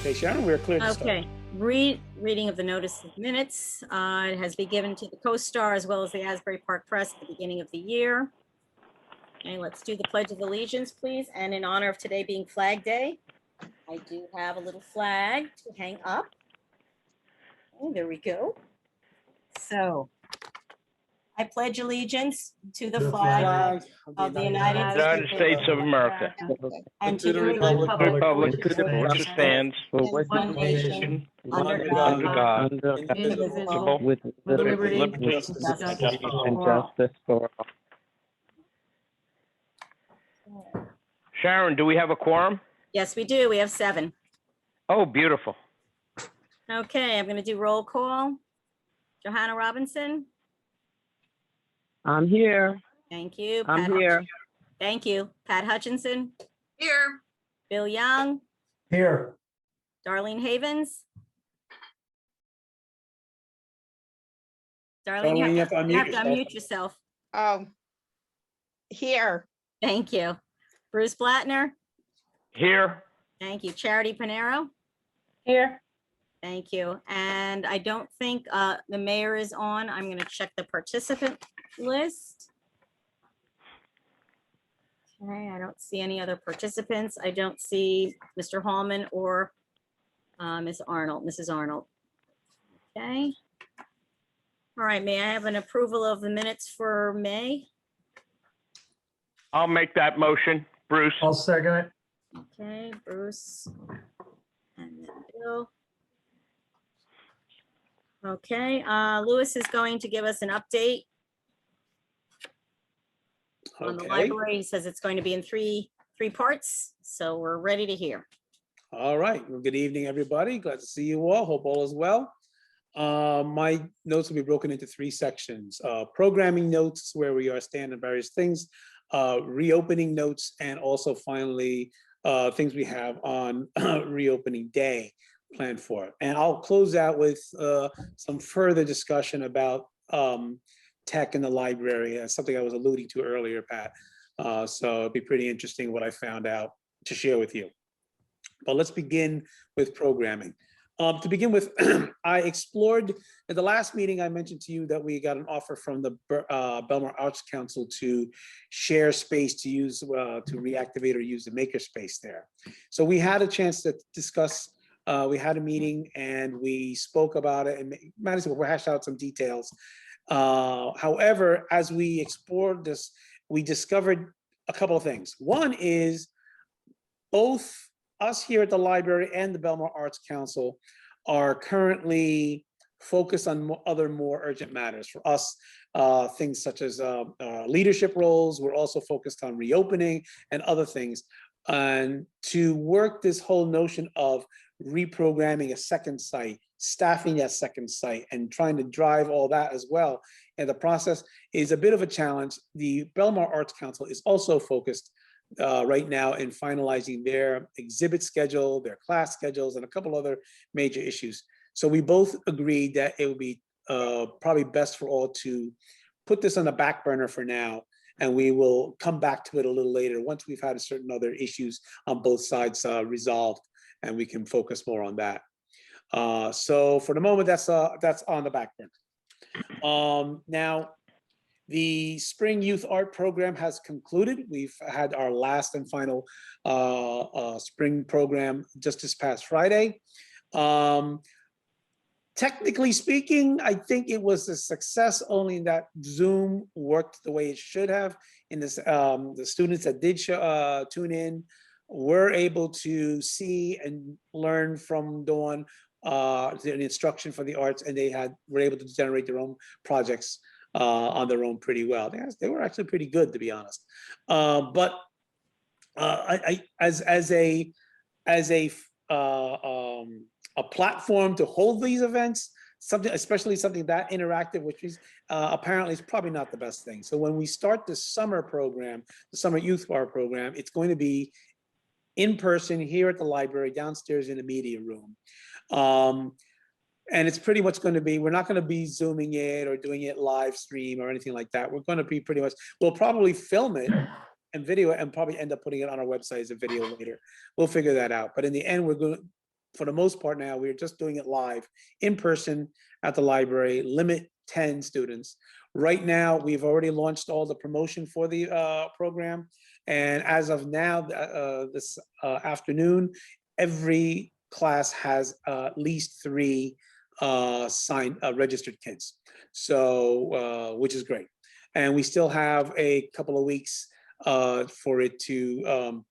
Okay, Sharon, we're clear to start. Okay, reading of the notice of minutes. It has been given to the Co-Star as well as the Asbury Park Press at the beginning of the year. Okay, let's do the Pledge of Allegiance, please. And in honor of today being Flag Day, I do have a little flag to hang up. Okay, there we go. So I pledge allegiance to the flag of the United States of America, and to the republic which stands one nation under under God, God, indivisible, with liberty liberty and justice and for all. justice for all. Sharon, do we have a quorum? Yes, we do. We have 7. Oh, beautiful. Okay, I'm going to do roll call. Johanna Robinson. I'm here. Thank you. I'm Pat here. Thank you. Pat Hutchinson. Here. Bill Young. Here. Darlene Havens. Darlene, you have to unmute yourself. Oh. Here. Thank you. Bruce Blattner. Here. Thank you. Charity Panero. Here. Thank you. And I don't think the mayor is on. I'm going to check the participant list. Okay, I don't see any other participants. I don't see Mr. Hallman or Mrs. Arnold. Okay. All right, may I have an approval of the minutes for May? I'll make that motion. Bruce. I'll second it. Okay, Bruce. And then Bill. Okay, Louis is going to give us an update on the library. He says it's going to be in three parts, so we're ready to hear. All right. Well, good evening, everybody. Glad to see you all. Hope all is well. My notes will be broken into 3 sections. Programming notes, where we are standing various things, reopening notes, and also finally things we have on reopening day planned for. And I'll close out with some further discussion about tech in the library, something I was alluding to earlier, Pat. So it'd be pretty interesting what I found out to share with you. But let's begin with programming. To begin with, I explored at the last meeting. I mentioned to you that we got an offer from the Belmar Arts Council to share space to use to reactivate or use the makerspace there. So we had a chance to discuss. We had a meeting and we spoke about it and managed to hash out some details. However, as we explored this, we discovered a couple of things. One is both us here at the library and the Belmar Arts Council are currently focused on other more urgent matters. For us, things such as leadership roles. We're also focused on reopening and other things. And to work this whole notion of reprogramming a second site, staffing that second site, and trying to drive all that as well. And the process is a bit of a challenge. The Belmar Arts Council is also focused right now in finalizing their exhibit schedule, their class schedules, and a couple other major issues. So we both agreed that it would be probably best for all to put this on the back burner for now, and we will come back to it a little later once we've had certain other issues on both sides resolved, and we can focus more on that. So for the moment, that's on the back burner. Now, the Spring Youth Art Program has concluded. We've had our last and final spring program just this past Friday. Technically speaking, I think it was a success only in that Zoom worked the way it should have. In this, the students that did tune in were able to see and learn from Dawn the instruction for the arts, and were able to generate their own projects on their own pretty well. They were actually pretty good, to be honest. But as a platform to hold these events, especially something that interactive, which is apparently is probably not the best thing. So when we start the summer program, the summer youth art program, it's going to be in person here at the library, downstairs in the media room. And it's pretty much going to be, we're not going to be Zooming it or doing it live stream or anything like that. We're going to be pretty much, we'll probably film it and video it and probably end up putting it on our website as a video later. We'll figure that out. But in the end, we're going to, for the most part now, we're just doing it live in person at the library, limit 10 students. Right now, we've already launched all the promotion for the program. And as of now, this afternoon, every class has at least 3 registered kids. So, which is great. And we still have a couple of weeks for it to,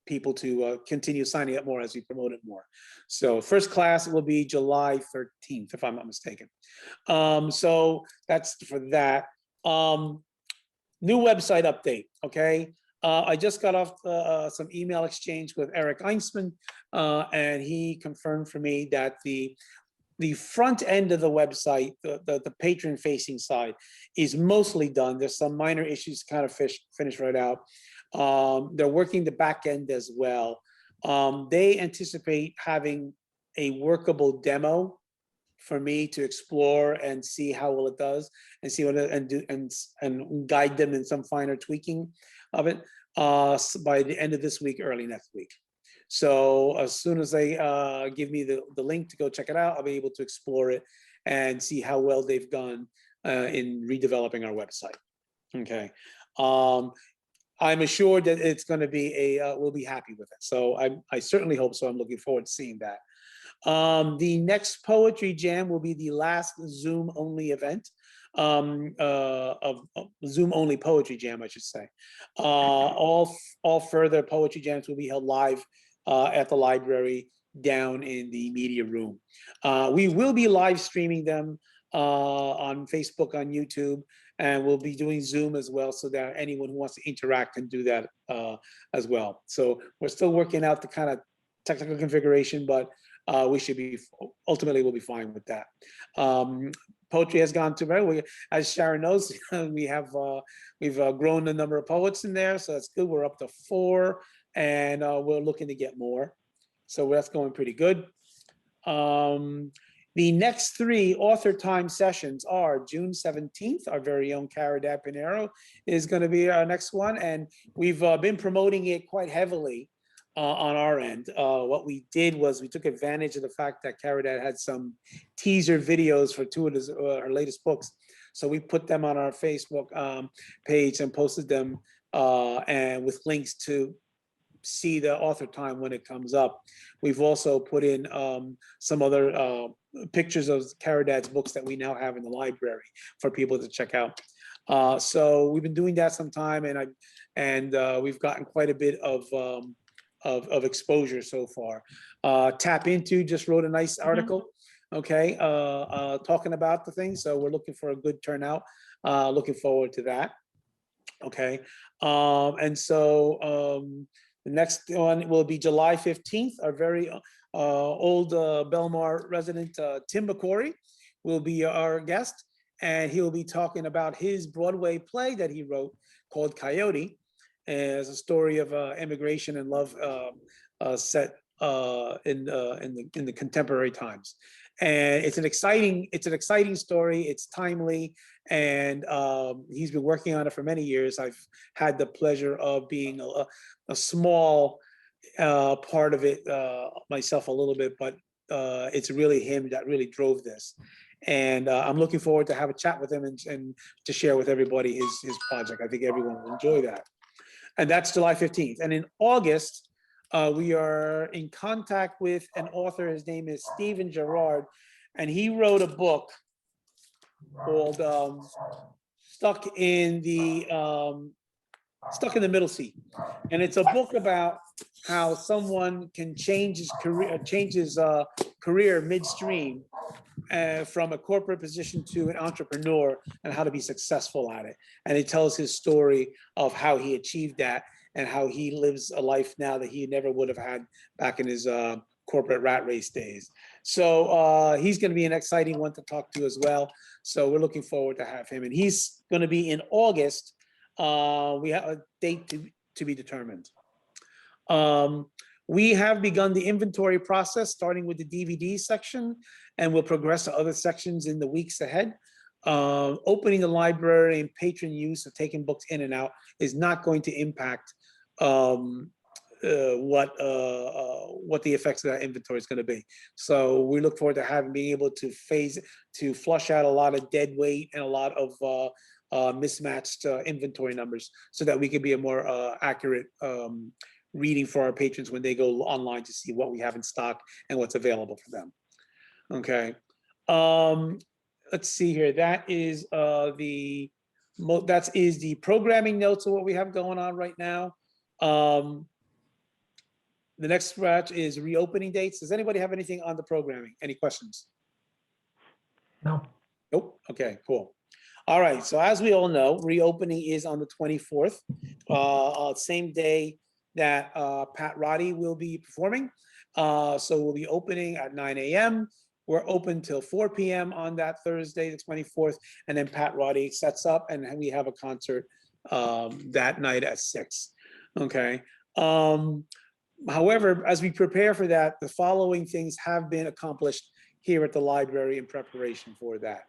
people to continue signing up more as we promote it more. So first class will be July 13th, if I'm not mistaken. So that's for that. New website update, okay? I just got off some email exchange with Eric Einsman, and he confirmed for me that the front end of the website, the patron facing side, is mostly done. There's some minor issues kind of finished right out. They're working the back end as well. They anticipate having a workable demo for me to explore and see how well it does, and see what and guide them in some finer tweaking of it by the end of this week, early next week. So as soon as they give me the link to go check it out, I'll be able to explore it and see how well they've done in redeveloping our website. Okay. I'm assured that it's going to be we'll be happy with it. So I certainly hope so. I'm looking forward to seeing that. The next Poetry Jam will be the last Zoom only event of Zoom only Poetry Jam, I should say. All further Poetry Jams will be held live at the library down in the media room. We will be live streaming them on Facebook, on YouTube, and we'll be doing Zoom as well, so that anyone who wants to interact can do that as well. So we're still working out the kind of technical configuration, but we should be, ultimately we'll be fine with that. Poetry has gone to very, as Sharon knows, we've grown the number of poets in there, so that's good. We're up to 4, and we're looking to get more. So that's going pretty good. The next 3 author time sessions are June 17th. Our very own Caridad Pinero is going to be our next one, and we've been promoting it quite heavily on our end. What we did was we took advantage of the fact that Caridad had some teaser videos for 2 of her latest books. So we put them on our Facebook page and posted them and with links to see the author time when it comes up. We've also put in some other pictures of Caridad's books that we now have in the library for people to check out. So we've been doing that some time, and we've gotten quite a bit of exposure so far. Tap Into just wrote a nice article, okay, talking about the thing. So we're looking for a good turnout. Looking forward to that. Okay, and so the next one will be July 15th. Our very old Belmar resident, Tim McCory, will be our guest, and he will be talking about his Broadway play that he wrote called Coyote, as a story of immigration and love set in the contemporary times. And it's an exciting story. It's timely, and he's been working on it for many years. I've had the pleasure of being a small part of it myself a little bit, but it's really him that really drove this. And I'm looking forward to have a chat with him and to share with everybody his project. I think everyone will enjoy that. And that's July 15th. And in August, we are in contact with an author. His name is Stephen Gerard, and he wrote a book called Stuck in the Middle Seat. And it's a book about how someone can change his career midstream from a corporate position to an entrepreneur, and how to be successful at it. And it tells his story of how he achieved that, and how he lives a life now that he never would have had back in his corporate rat race days. So he's going to be an exciting one to talk to as well. So we're looking forward to have him. And he's going to be in August. We have a date to be determined. We have begun the inventory process, starting with the DVD section, and we'll progress to other sections in the weeks ahead. Opening the library and patron use of taking books in and out is not going to impact what the effects of that inventory is going to be. So we look forward to being able to flush out a lot of dead weight and a lot of mismatched inventory numbers, so that we can be a more accurate reading for our patrons when they go online to see what we have in stock and what's available for them. Okay. Let's see here. That is the programming notes of what we have going on right now. The next scratch is reopening dates. Does anybody have anything on the programming? Any questions? No. Nope. Okay, cool. All right. So as we all know, reopening is on the 24th, same day that Pat Roddy will be performing. So we'll be opening at 9 a.m. We're open till 4 p.m. on that Thursday, the 24th, and then Pat Roddy sets up, and we have a concert that night at 6. Okay. However, as we prepare for that, the following things have been accomplished here at the library in preparation for that.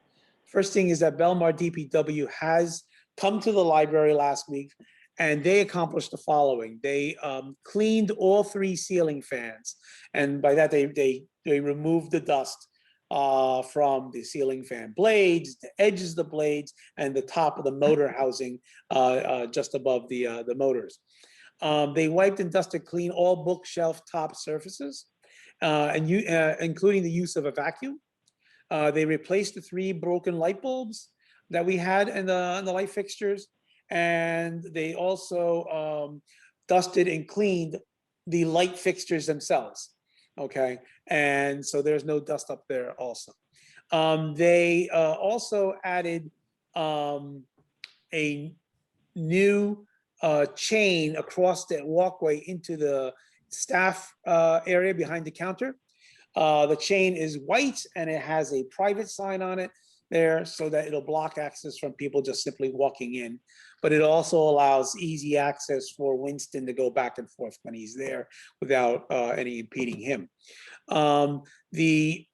First thing is that Belmar DPW has come to the library last week, and they accomplished the following. They cleaned all 3 ceiling fans, and by that they removed the dust from the ceiling fan blades, the edges of the blades, and the top of the motor housing just above the motors. They wiped and dusted clean all bookshelf top surfaces, including the use of a vacuum. They replaced the 3 broken light bulbs that we had in the light fixtures, and they also dusted and cleaned the light fixtures themselves. Okay, and so there's no dust up there also. They also added a new chain across the walkway into the staff area behind the counter. The chain is white and it has a private sign on it there, so that it'll block access from people just simply walking in. But it also allows easy access for Winston to go back and forth when he's there without any impeding him. The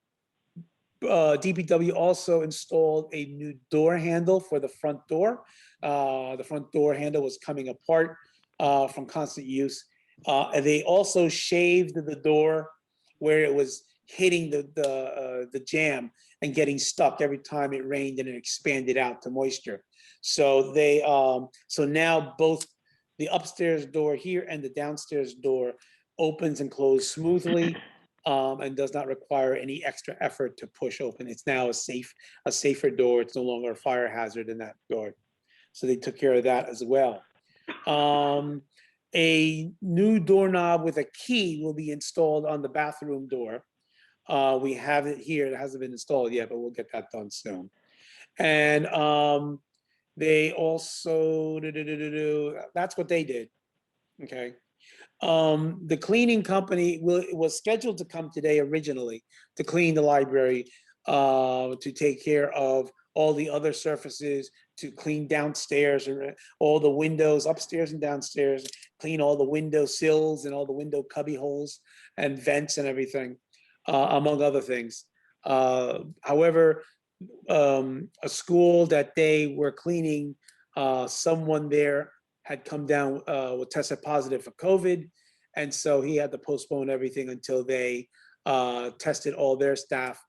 DPW also installed a new door handle for the front door. The front door handle was coming apart from constant use. And they also shaved the door where it was hitting the jamb and getting stuck every time it rained, and it expanded out to moisture. So they so now both the upstairs door here and the downstairs door opens and closes smoothly, and does not require any extra effort to push open. It's now a safer door. It's no longer a fire hazard in that door. So they took care of that as well. A new doorknob with a key will be installed on the bathroom door. We have it here. It hasn't been installed yet, but we'll get that done soon. And they also, that's what they did. Okay. The cleaning company was scheduled to come today originally to clean the library, to take care of all the other surfaces, to clean downstairs, or all the windows upstairs and downstairs, clean all the window sills and all the window cubby holes and vents and everything, among other things. However, a school that they were cleaning, someone there had come down, tested positive for COVID. And so he had to postpone everything until they tested all their staff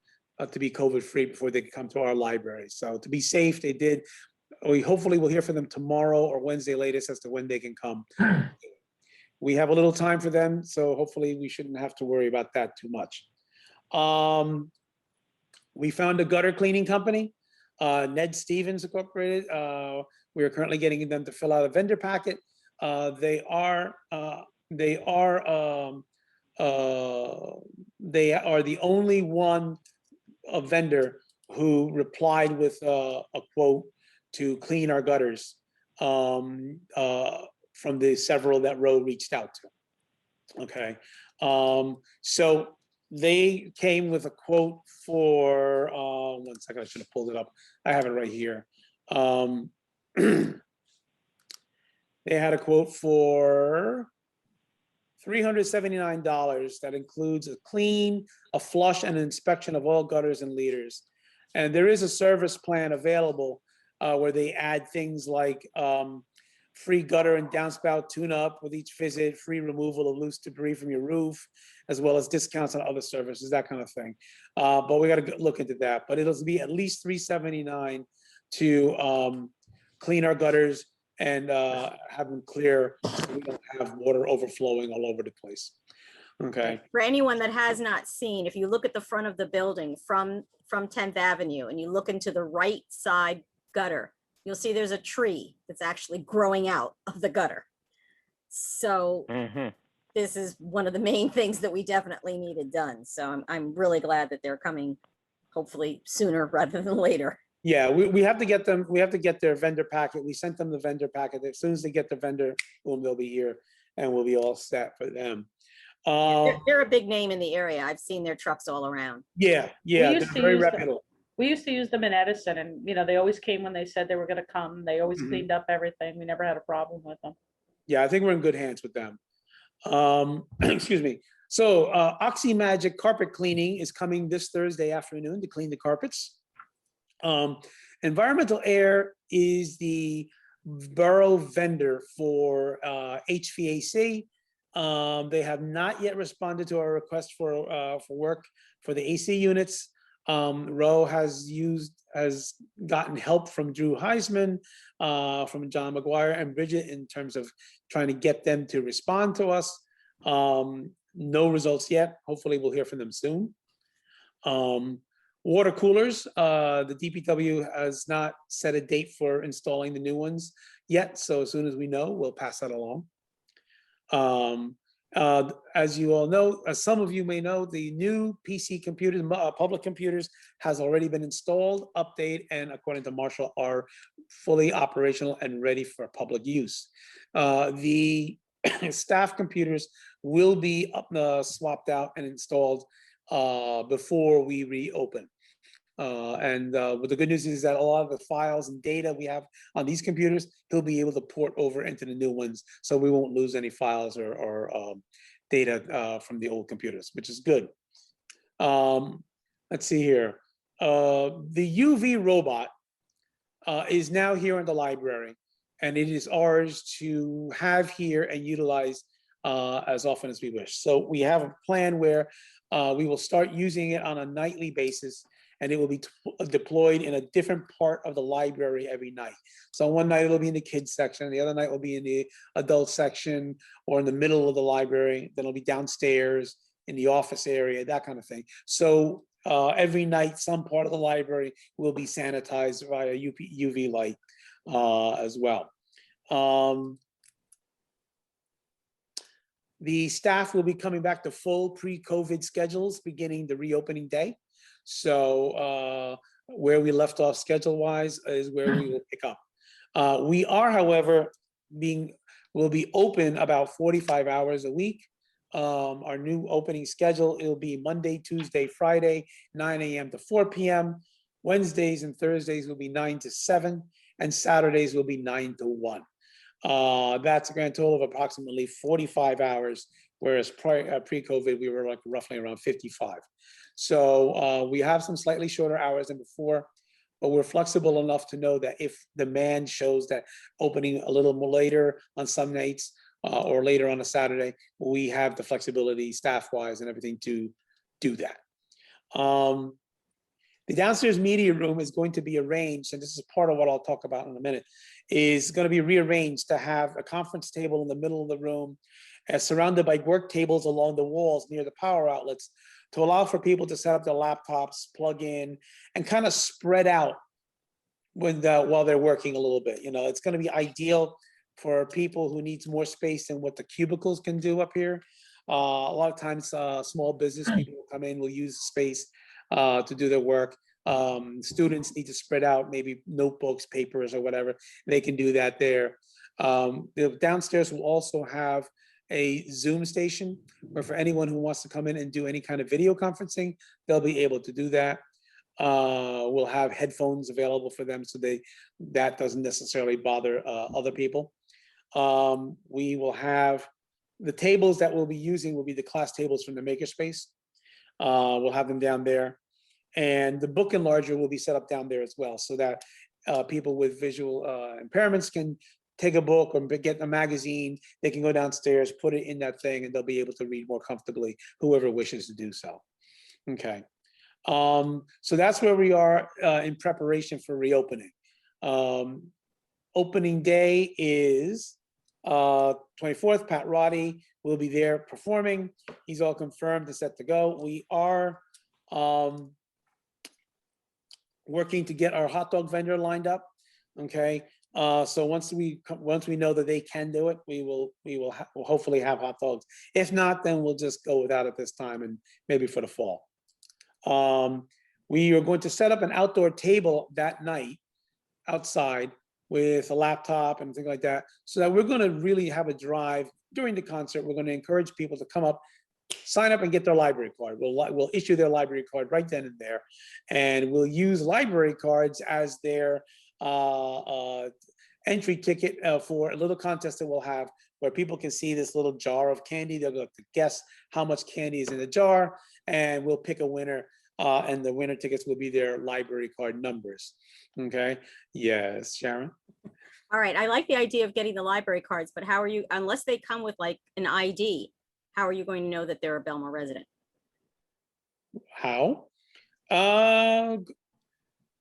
to be COVID-free before they could come to our library. So to be safe, they did. We hopefully will hear from them tomorrow or Wednesday latest as to when they can come. We have a little time for them, so hopefully we shouldn't have to worry about that too much. We found a gutter cleaning company, Ned Stevens Incorporated. We are currently getting them to fill out a vendor packet. They are the only one vendor who replied with a quote to clean our gutters from the several that Roe reached out to. Okay, so they came with a quote for 1 second. I should have pulled it up. I have it right here. They had a quote for $379 that includes a clean, a flush, and an inspection of all gutters and leaders. And there is a service plan available where they add things like free gutter and downspout tune-up with each visit, free removal of loose debris from your roof, as well as discounts on other services, that kind of thing. But we got to look into that. But it'll be at least $379 to clean our gutters and have them clear so we don't have water overflowing all over the place. Okay. For anyone that has not seen, if you look at the front of the building from 10th Avenue and you look into the right side gutter, you'll see there's a tree that's actually growing out of the gutter. So this is one of the main things that we definitely needed done. So I'm really glad that they're coming, hopefully sooner rather than later. Yeah, we have to get them, we have to get their vendor packet. We sent them the vendor packet. As soon as they get the vendor, boom, they'll be here and we'll be all set for them. They're a big name in the area. I've seen their trucks all around. Yeah, they're used to very use them. reputable. We used to use them in Edison, and they always came when they said they were going to come. They always Mhm. cleaned up everything. We never had a problem with them. Yeah, I think we're in good hands with them. Excuse me. So Oxy Magic carpet cleaning is coming this Thursday afternoon to clean the carpets. Environmental Air is the borough vendor for HVAC. They have not yet responded to our request for work for the AC units. Roe has gotten help from Drew Heisman, from John McGuire and Bridget in terms of trying to get them to respond to us. No results yet. Hopefully we'll hear from them soon. Water coolers, the DPW has not set a date for installing the new ones yet. So as soon as we know, we'll pass that along. As you all know, as some of you may know, the new PC computers, public computers, has already been installed, updated, and according to Marshall, are fully operational and ready for public use. The staff computers will be swapped out and installed before we reopen. But the good news is that a lot of the files and data we have on these computers, he'll be able to port over into the new ones, so we won't lose any files or data from the old computers, which is good. Let's see here. The UV robot is now here in the library, and it is ours to have here and utilize as often as we wish. So we have a plan where we will start using it on a nightly basis, and it will be deployed in a different part of the library every night. So one night it'll be in the kids section, the other night will be in the adult section or in the middle of the library, then it'll be downstairs in the office area, that kind of thing. So every night, some part of the library will be sanitized via UV light as well. The staff will be coming back to full pre-COVID schedules beginning the reopening day. So where we left off schedule-wise is where we will pick up. We are, however, will be open about 45 hours a week. Our new opening schedule, it'll be Monday, Tuesday, Friday, 9 a.m. to 4 p.m. Wednesdays and Thursdays will be 9 to 7, and Saturdays will be 9 to 1. That's a grand total of approximately 45 hours, whereas pre-COVID, we were like roughly around 55. So we have some slightly shorter hours than before, but we're flexible enough to know that if demand shows that opening a little more later on some nights or later on a Saturday, we have the flexibility staff-wise and everything to do that. The downstairs media room is going to be arranged, and this is part of what I'll talk about in a minute, is going to be rearranged to have a conference table in the middle of the room, surrounded by work tables along the walls near the power outlets, to allow for people to set up their laptops, plug in, and kind of spread out while they're working a little bit. It's going to be ideal for people who needs more space than what the cubicles can do up here. A lot of times, small business people will come in, will use space to do their work. Students need to spread out, maybe notebooks, papers, or whatever. They can do that there. The downstairs will also have a Zoom station where for anyone who wants to come in and do any kind of video conferencing, they'll be able to do that. We'll have headphones available for them so that doesn't necessarily bother other people. We will have the tables that we'll be using will be the class tables from the makerspace. We'll have them down there. And the book enlarger will be set up down there as well, so that people with visual impairments can take a book or get a magazine, they can go downstairs, put it in that thing, and they'll be able to read more comfortably, whoever wishes to do so. Okay. So that's where we are in preparation for reopening. Opening day is 24th. Pat Roddy will be there performing. He's all confirmed and set to go. We are working to get our hot dog vendor lined up. Okay. So once we know that they can do it, we'll hopefully have hot dogs. If not, then we'll just go without it this time and maybe for the fall. We are going to set up an outdoor table that night outside with a laptop and things like that, so that we're going to really have a drive during the concert. We're going to encourage people to come up, sign up and get their library card. We'll issue their library card right then and there, and we'll use library cards as their entry ticket for a little contest that we'll have, where people can see this little jar of candy. They'll have to guess how much candy is in the jar, and we'll pick a winner, and the winner tickets will be their library card numbers. Okay. Yes, Sharon. All right, I like the idea of getting the library cards, but how are you, unless they come with like an ID, how are you going to know that they're a Belmar resident? How?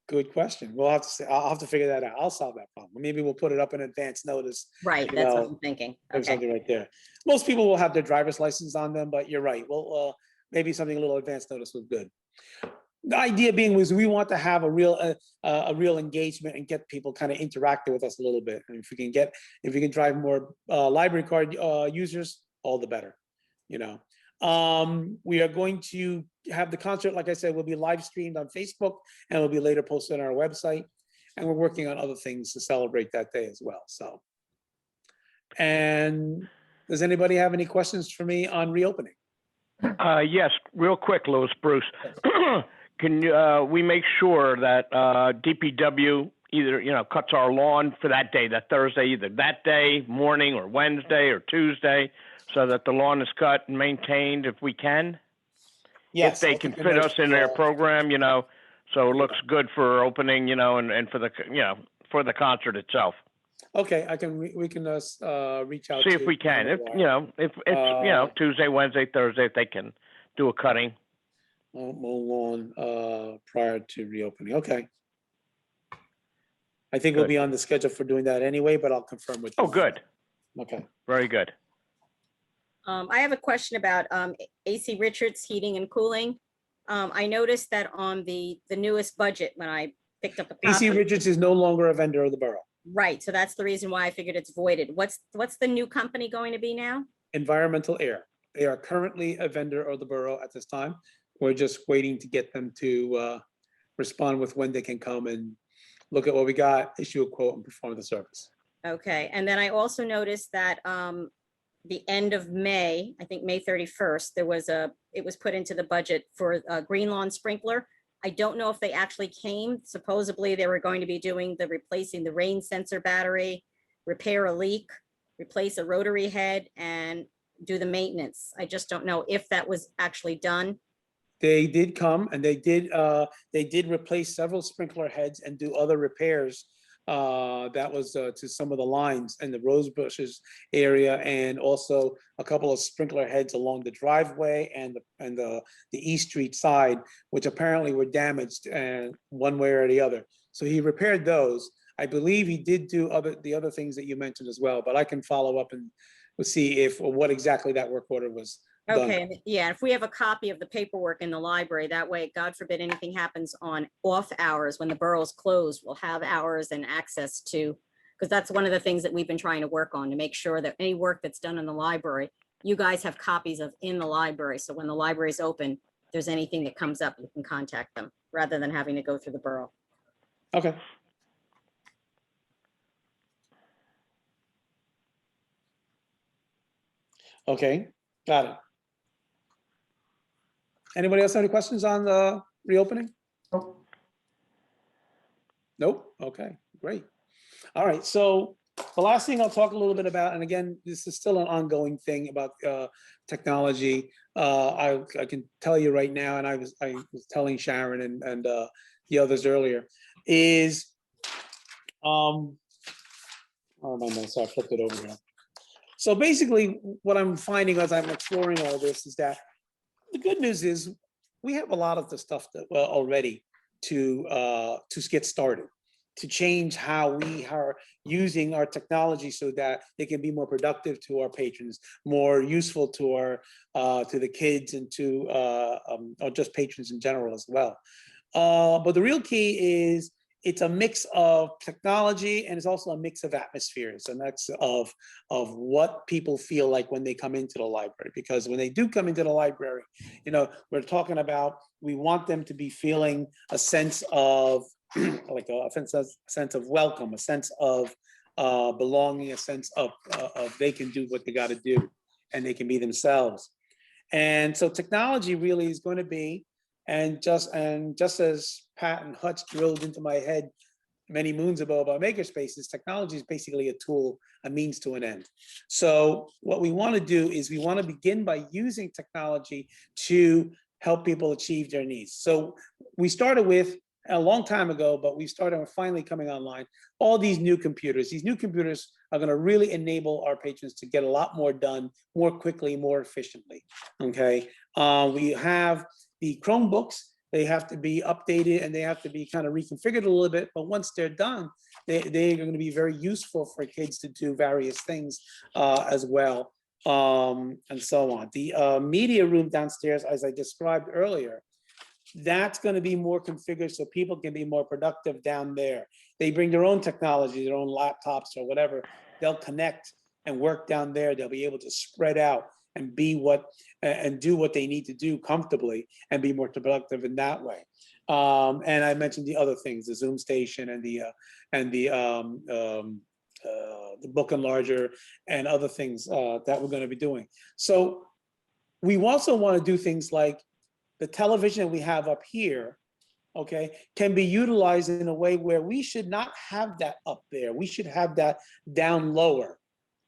Good question. We'll have to say, I'll have to figure that out. I'll solve that problem. Maybe we'll put it up in advance notice. Right, You that's what know, I'm thinking. There's Okay, something right there. Most people will have their driver's license on them, but you're right. Well, maybe something a little advance notice was good. The idea being was we want to have a real engagement and get people kind of interacting with us a little bit. And if we can drive more library card users, all the better. You know, we are going to have the concert, like I said, will be live streamed on Facebook and will be later posted on our website. And we're working on other things to celebrate that day as well. So, and does anybody have any questions for me on reopening? Yes, real quick, Louis, Bruce. Can we make sure that DPW either, cuts our lawn for that day, that Thursday, either that day, morning, or Wednesday, or Tuesday, so that the lawn is cut and maintained if we can? Yes. If they can fit us in their program, so it looks good for opening, and for the, for the concert itself. Okay, we can reach out. See if we can. If it's, Tuesday, Wednesday, Thursday, if they can do a cutting. Mow lawn prior to reopening. Okay. I think we'll Good. be on the schedule for doing that anyway, but I'll confirm with you. Oh, good. Okay. Very good. I have a question about AC Richards Heating and Cooling. I noticed that on the newest budget, when I picked up the AC copy. Richards is no longer a vendor of the borough. Right, so that's the reason why I figured it's voided. What's the new company going to be now? Environmental Air. They are currently a vendor of the borough at this time. We're just waiting to get them to respond with when they can come and look at what we got, issue a quote, and perform the service. Okay, and then I also noticed that the end of May, I think May 31st, it was put into the budget for a green lawn sprinkler. I don't know if they actually came. Supposedly they were going to be doing replacing the rain sensor battery, repair a leak, replace a rotary head, and do the maintenance. I just don't know if that was actually done. They did come and they did replace several sprinkler heads and do other repairs. That was to some of the lines in the rose bushes area, and also a couple of sprinkler heads along the driveway and the East Street side, which apparently were damaged and one way or the other. So he repaired those. I believe he did do the other things that you mentioned as well, but I can follow up and we'll see what exactly that work order was. Okay, yeah, if we have a copy of the paperwork in the library, that way, God forbid anything happens on off hours when the borough's closed, we'll have hours and access to, because that's one of the things that we've been trying to work on, to make sure that any work that's done in the library, you guys have copies of in the library. So when the library's open, if there's anything that comes up, you can contact them rather than having to go through the borough. Okay. Okay, got it. Anybody else have any questions on the reopening? Nope. Okay, great. All right, so the last thing I'll talk a little bit about, and again, this is still an ongoing thing about technology. I can tell you right now, and I was telling Sharon and the others earlier, is Oh, my notes, so I flipped it over here. So basically, what I'm finding as I'm exploring all this is that the good news is we have a lot of the stuff that well already to get started, to change how we are using our technology so that it can be more productive to our patrons, more useful to our to the kids and to or just patrons in general as well. But the real key is it's a mix of technology and it's also a mix of atmospheres, a mix of what people feel like when they come into the library. Because when they do come into the library, you know, we're talking about, we want them to be feeling a sense of like a sense of welcome, a sense of belonging, a sense of they can do what they got to do and they can be themselves. And so technology really is going to be, and just as Pat and Hutch drilled into my head many moons ago about makerspaces, technology is basically a tool, a means to an end. So what we want to do is we want to begin by using technology to help people achieve their needs. So we started with a long time ago, but we started finally coming online, all these new computers. These new computers are going to really enable our patrons to get a lot more done more quickly, more efficiently. Okay, we have the Chromebooks. They have to be updated and they have to be kind of reconfigured a little bit, but once they're done, they're going to be very useful for kids to do various things as well, and so on. The media room downstairs, as I described earlier, that's going to be more configured so people can be more productive down there. They bring their own technology, their own laptops or whatever. They'll connect and work down there. They'll be able to spread out and be what and do what they need to do comfortably and be more productive in that way. And I mentioned the other things, the Zoom station and the book enlarger and other things that we're going to be doing. So we also want to do things like the television we have up here, okay, can be utilized in a way where we should not have that up there. We should have that down lower,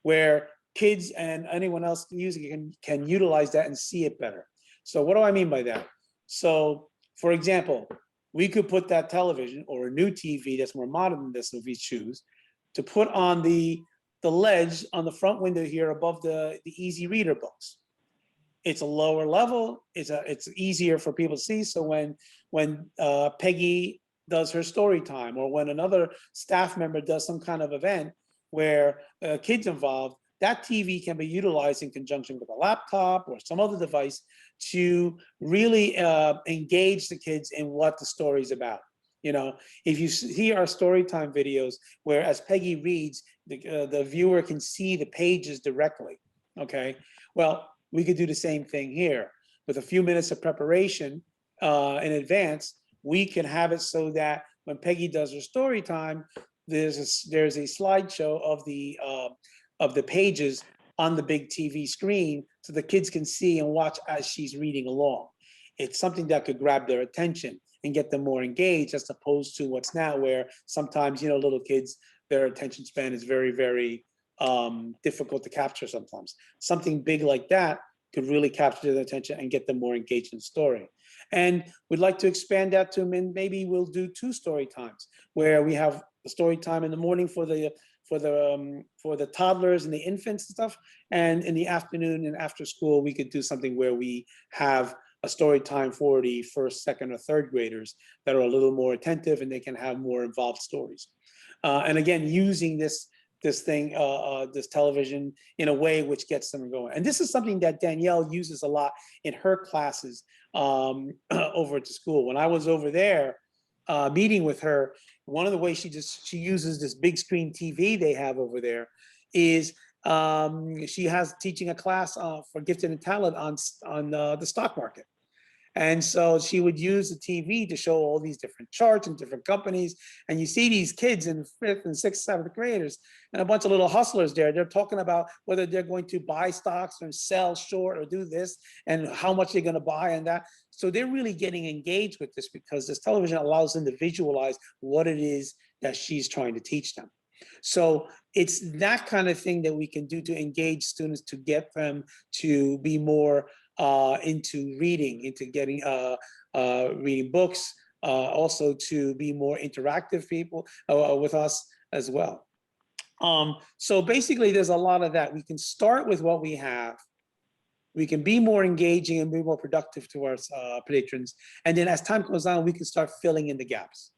where kids and anyone else using it can utilize that and see it better. So what do I mean by that? So for example, we could put that television or a new TV that's more modern than this if we choose, to put on the ledge on the front window here above the easy reader books. It's a lower level, it's easier for people to see. So when Peggy does her story time, or when another staff member does some kind of event where kids involved, that TV can be utilized in conjunction with a laptop or some other device to really engage the kids in what the story is about. You know, if you see our story time videos, where as Peggy reads, the viewer can see the pages directly, okay? Well, we could do the same thing here. With a few minutes of preparation in advance, we can have it so that when Peggy does her story time, there's a slideshow of the pages on the big TV screen so the kids can see and watch as she's reading along. It's something that could grab their attention and get them more engaged, as opposed to what's now, where sometimes, you know, little kids, their attention span is very, very difficult to capture sometimes. Something big like that could really capture their attention and get them more engaged in the story. And we'd like to expand that to, and maybe we'll do 2 story times, where we have a story time in the morning for the toddlers and the infants and stuff, and in the afternoon and after school we could do something where we have a story time for the first, second, or third graders that are a little more attentive and they can have more involved stories. And again, using this television in a way which gets them going. And this is something that Danielle uses a lot in her classes over at the school. When I was over there meeting with her, one of the ways she uses this big screen TV they have over there is she has teaching a class for gifted and talent on the stock market. And so she would use the TV to show all these different charts and different companies. And you see these kids in 5th and 6th, 7th graders and a bunch of little hustlers there. They're talking about whether they're going to buy stocks or sell short or do this and how much they're going to buy and that. So they're really getting engaged with this because this television allows them to visualize what it is that she's trying to teach them. So it's that kind of thing that we can do to engage students, to get them to be more into reading, into getting reading books, also to be more interactive people with us as well. So basically, there's a lot of that. We can start with what we have. We can be more engaging and be more productive to our patrons. And then as time goes on, we can start filling in the gaps,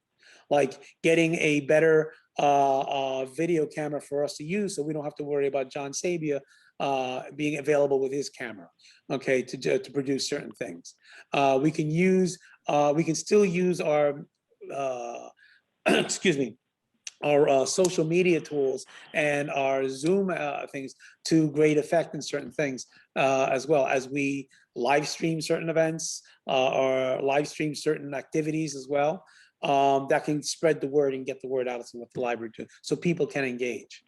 like getting a better video camera for us to use, so we don't have to worry about John Sabia being available with his camera, okay, to produce certain things. We can still use our, excuse me, our social media tools and our Zoom things to great effect in certain things, as well as we live stream certain events or live stream certain activities as well. That can spread the word and get the word out of what the library do, so people can engage.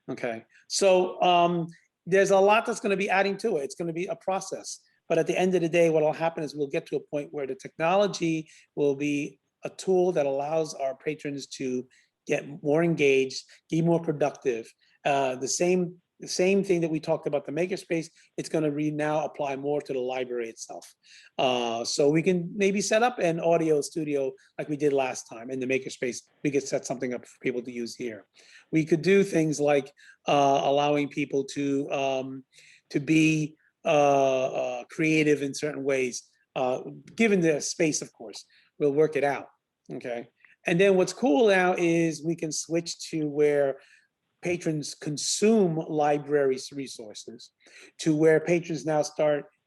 Okay, so there's a lot that's going to be adding to it. It's going to be a process, but at the end of the day, what will happen is we'll get to a point where the technology will be a tool that allows our patrons to get more engaged, be more productive. The same thing that we talked about the makerspace, it's going to now apply more to the library itself. So we can maybe set up an audio studio like we did last time in the makerspace. We could set something up for people to use here. We could do things like allowing people to be creative in certain ways, given the space, of course. We'll work it out, okay? And then what's cool now is we can switch to where patrons consume libraries resources, to where patrons now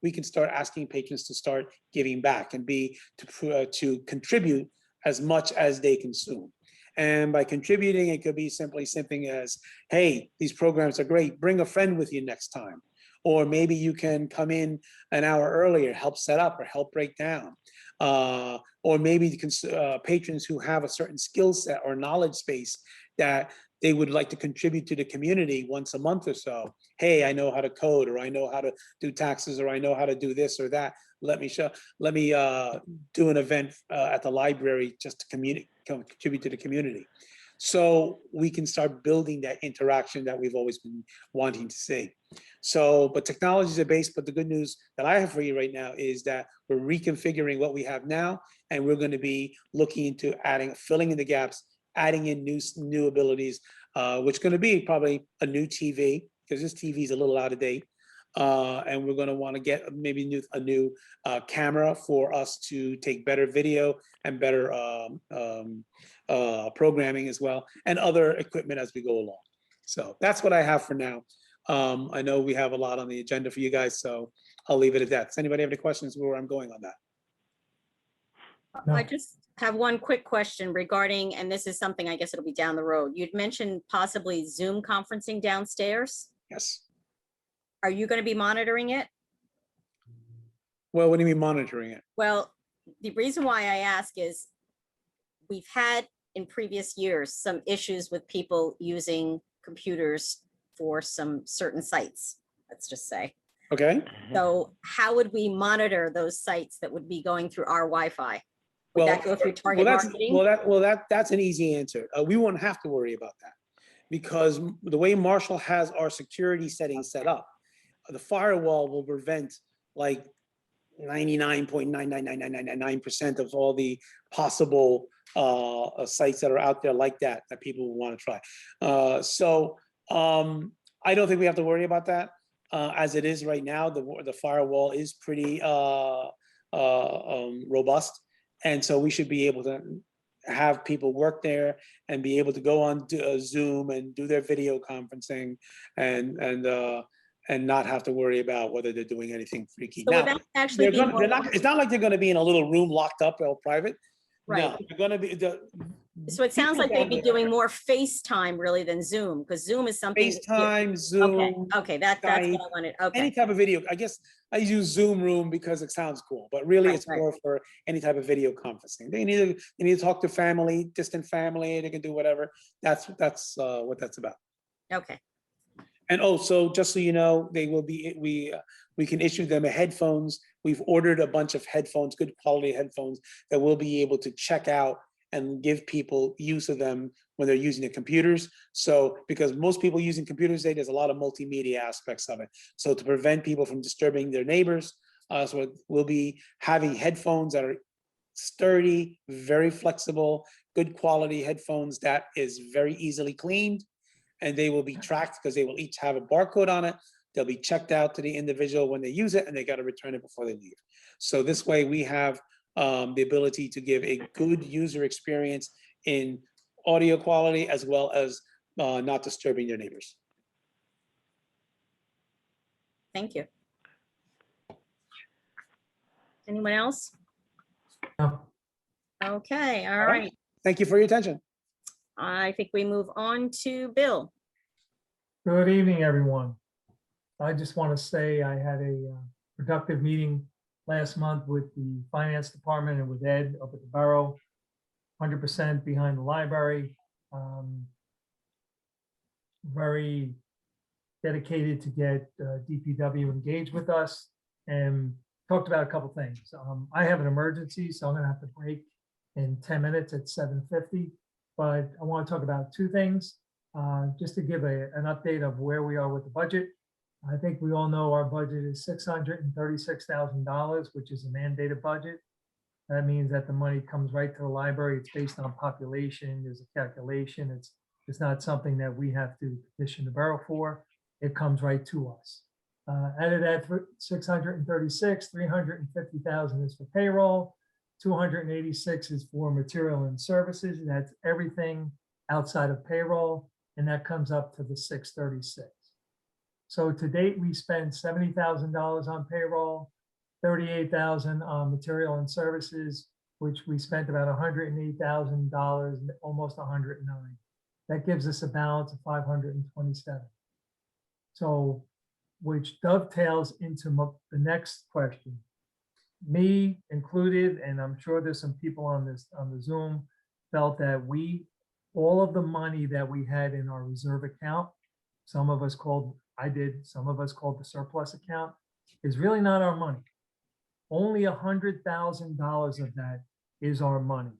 we can start asking patrons to start giving back and to contribute as much as they consume. And by contributing, it could be simply something as, hey, these programs are great, bring a friend with you next time. Or maybe you can come in an hour earlier, help set up or help break down. Or maybe patrons who have a certain skill set or knowledge space that they would like to contribute to the community once a month or so. Hey, I know how to code, or I know how to do taxes, or I know how to do this or that. Let me do an event at the library just to contribute to the community. So we can start building that interaction that we've always been wanting to see. So, but technology is a base, but the good news that I have for you right now is that we're reconfiguring what we have now, and we're going to be looking into filling in the gaps, adding in new abilities, which is going to be probably a new TV, because this TV is a little out of date. And we're going to want to get maybe a new camera for us to take better video and better programming as well, and other equipment as we go along. So that's what I have for now. I know we have a lot on the agenda for you guys, so I'll leave it at that. Does anybody have any questions where I'm going on that? I just have one quick question regarding, and this is something, I guess it'll be down the road. You'd mentioned possibly Zoom conferencing downstairs. Yes. Are you going to be monitoring it? Well, what do you mean monitoring it? Well, the reason why I ask is we've had in previous years some issues with people using computers for some certain sites, let's just say. Okay. So how would we monitor those sites that would be going through our Wi-Fi? Would Well, that go through target marketing? That's an easy answer. We won't have to worry about that, because the way Marshall has our security settings set up, the firewall will prevent like 99.99999% of all the possible sites that are out there like that people will want to try. So I don't think we have to worry about that. As it is right now, the firewall is pretty robust, and so we should be able to have people work there and be able to go on Zoom and do their video conferencing and not have to worry about whether they're doing anything freaky. So Now, would that actually be more- it's not like they're going to be in a little room locked up or private. Right. No, they're going to be So it sounds like they'd be doing more FaceTime really than Zoom, because Zoom is something. FaceTime, Zoom. Okay, that's what I wanted. Okay. Any type of video. I guess I use Zoom Room because it sounds cool, but really it's more for any type of video conferencing. They need to talk to family, distant family. They can do whatever. That's what that's about. Okay. And also, just so you know, they will be we can issue them headphones. We've ordered a bunch of headphones, good quality headphones that we'll be able to check out and give people use of them when they're using the computers. So, because most people using computers today, there's a lot of multimedia aspects of it. So to prevent people from disturbing their neighbors, so we'll be having headphones that are sturdy, very flexible, good quality headphones that is very easily cleaned and they will be tracked because they will each have a barcode on it. They'll be checked out to the individual when they use it, and they got to return it before they leave. So this way we have the ability to give a good user experience in audio quality as well as not disturbing their neighbors. Thank you. Anyone else? No. Okay, all right. right. Thank you for your attention. I think we move on to Bill. Good evening, everyone. I just want to say I had a productive meeting last month with the finance department and with Ed up at the borough, 100% behind the library. Very dedicated to get DPW engaged with us and talked about a couple things. I have an emergency, so I'm gonna have to break in 10 minutes at 7:50. But I want to talk about two things, just to give an update of where we are with the budget. I think we all know our budget is $636,000, which is a mandated budget. That means that the money comes right to the library. It's based on population. There's a calculation. It's not something that we have to petition the borough for. It comes right to us. Out of that 636, 350,000 is for payroll. 286 is for material and services. And that's everything outside of payroll. And that comes up to the 636. So to date, we spent $70,000 on payroll, 38,000 on material and services, which we spent about $108,000, almost 109. That gives us a balance of 527. So, which dovetails into the next question. Me included, and I'm sure there's some people on the Zoom, felt that all of the money that we had in our reserve account, some of us called the surplus account, is really not our money. Only $100,000 of that is our money.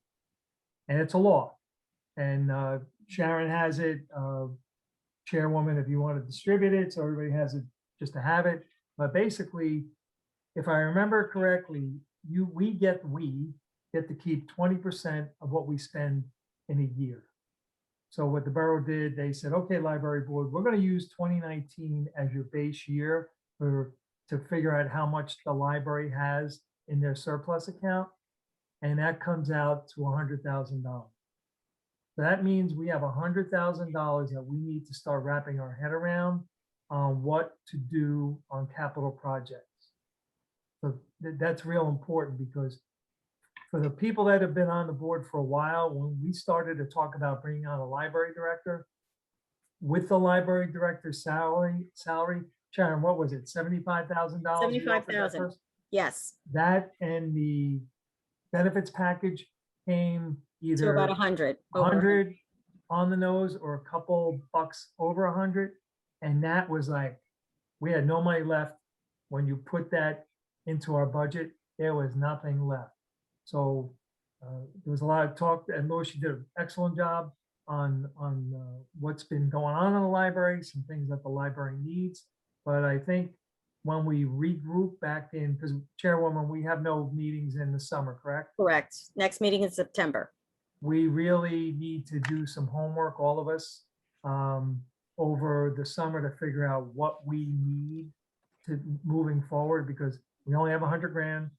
And it's a law. And Sharon has it, Chairwoman, if you want to distribute it, so everybody has it just to have it. But basically, if I remember correctly, we get to keep 20% of what we spend in a year. So what the borough did, they said, okay, library board, we're going to use 2019 as your base year to figure out how much the library has in their surplus account. And that comes out to $100,000. So that means we have $100,000 that we need to start wrapping our head around on what to do on capital projects. So that's real important, because for the people that have been on the board for a while, when we started to talk about bringing on a library director, with the library director's salary, Sharon, what was it, $75,000? $75,000. Yes. That and the benefits package came To either about 100. 100 on the nose or a couple bucks over 100. And that was like, we had no money left. When you put that into our budget, there was nothing left. So there was a lot of talk, and Lois, she did an excellent job on what's been going on in the library, some things that the library needs. But I think when we regroup back in, because Chairwoman, we have no meetings in the summer, correct? Correct. Next meeting in September. We really need to do some homework, all of us, over the summer to figure out what we need to moving forward, because we only have 100 grand.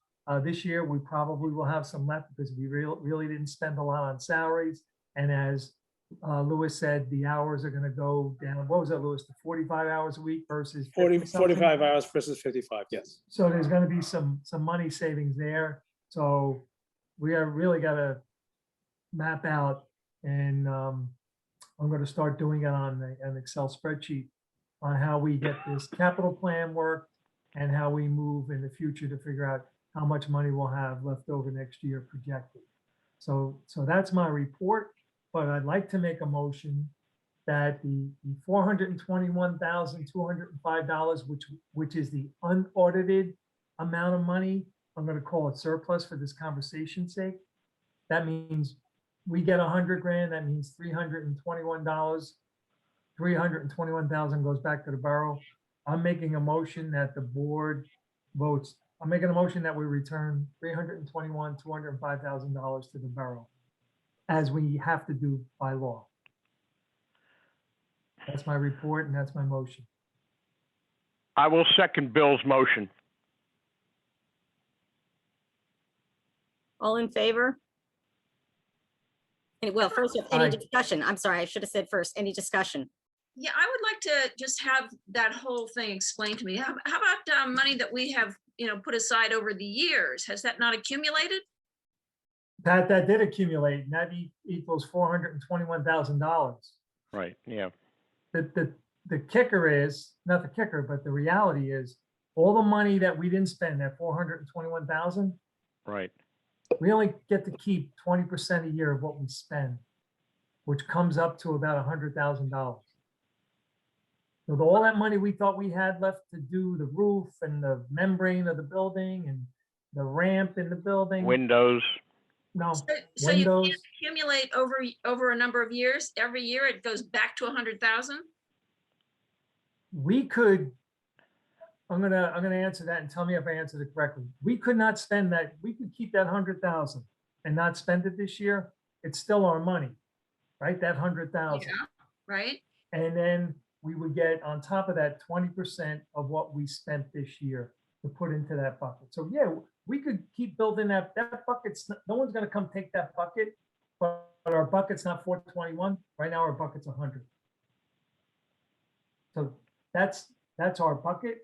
This year, we probably will have some left because we really didn't spend a lot on salaries. And as Louis said, the hours are going to go down. What was that, Louis? The 45 hours a week versus 45 hours versus 55, yes. So there's going to be some money savings there. So we are really got to map out, and I'm going to start doing it on an Excel spreadsheet on how we get this capital plan worked and how we move in the future to figure out how much money we'll have left over next year projected. So that's my report, but I'd like to make a motion that the $421,205, which is the unaudited amount of money, I'm going to call it surplus for this conversation's sake. That means we get 100 grand. That means $321. 321,000 goes back to the borough. I'm making a motion that the board votes. I'm making a motion that we return $205,000 to the borough, as we have to do by law. That's my report and that's my motion. I will second Bill's motion. All in favor? Well, first, any Aye. discussion? I'm sorry, I should have said first, any discussion? Yeah, I would like to just have that whole thing explained to me. How about money that we have, put aside over the years? Has that not accumulated? That did accumulate, and that equals $421,000. Right, yeah. The kicker is, not the kicker, but the reality is, all the money that we didn't spend, that 421,000, Right. we only get to keep 20% a year of what we spend, which comes up to about $100,000. So all that money we thought we had left to do the roof and the membrane of the building and the ramp in the building. Windows. No, So you windows. can't accumulate over a number of years. Every year it goes back to 100,000? We could, I'm gonna answer that and tell me if I answered it correctly. We could not spend that, we could keep that 100,000 and not spend it this year. It's still our money, right? That 100,000. Yeah, right? And then we would get on top of that 20% of what we spent this year to put into that bucket. So yeah, we could keep building that bucket's, no one's gonna come take that bucket, but our bucket's not 421. Right now our bucket's 100. So that's our bucket.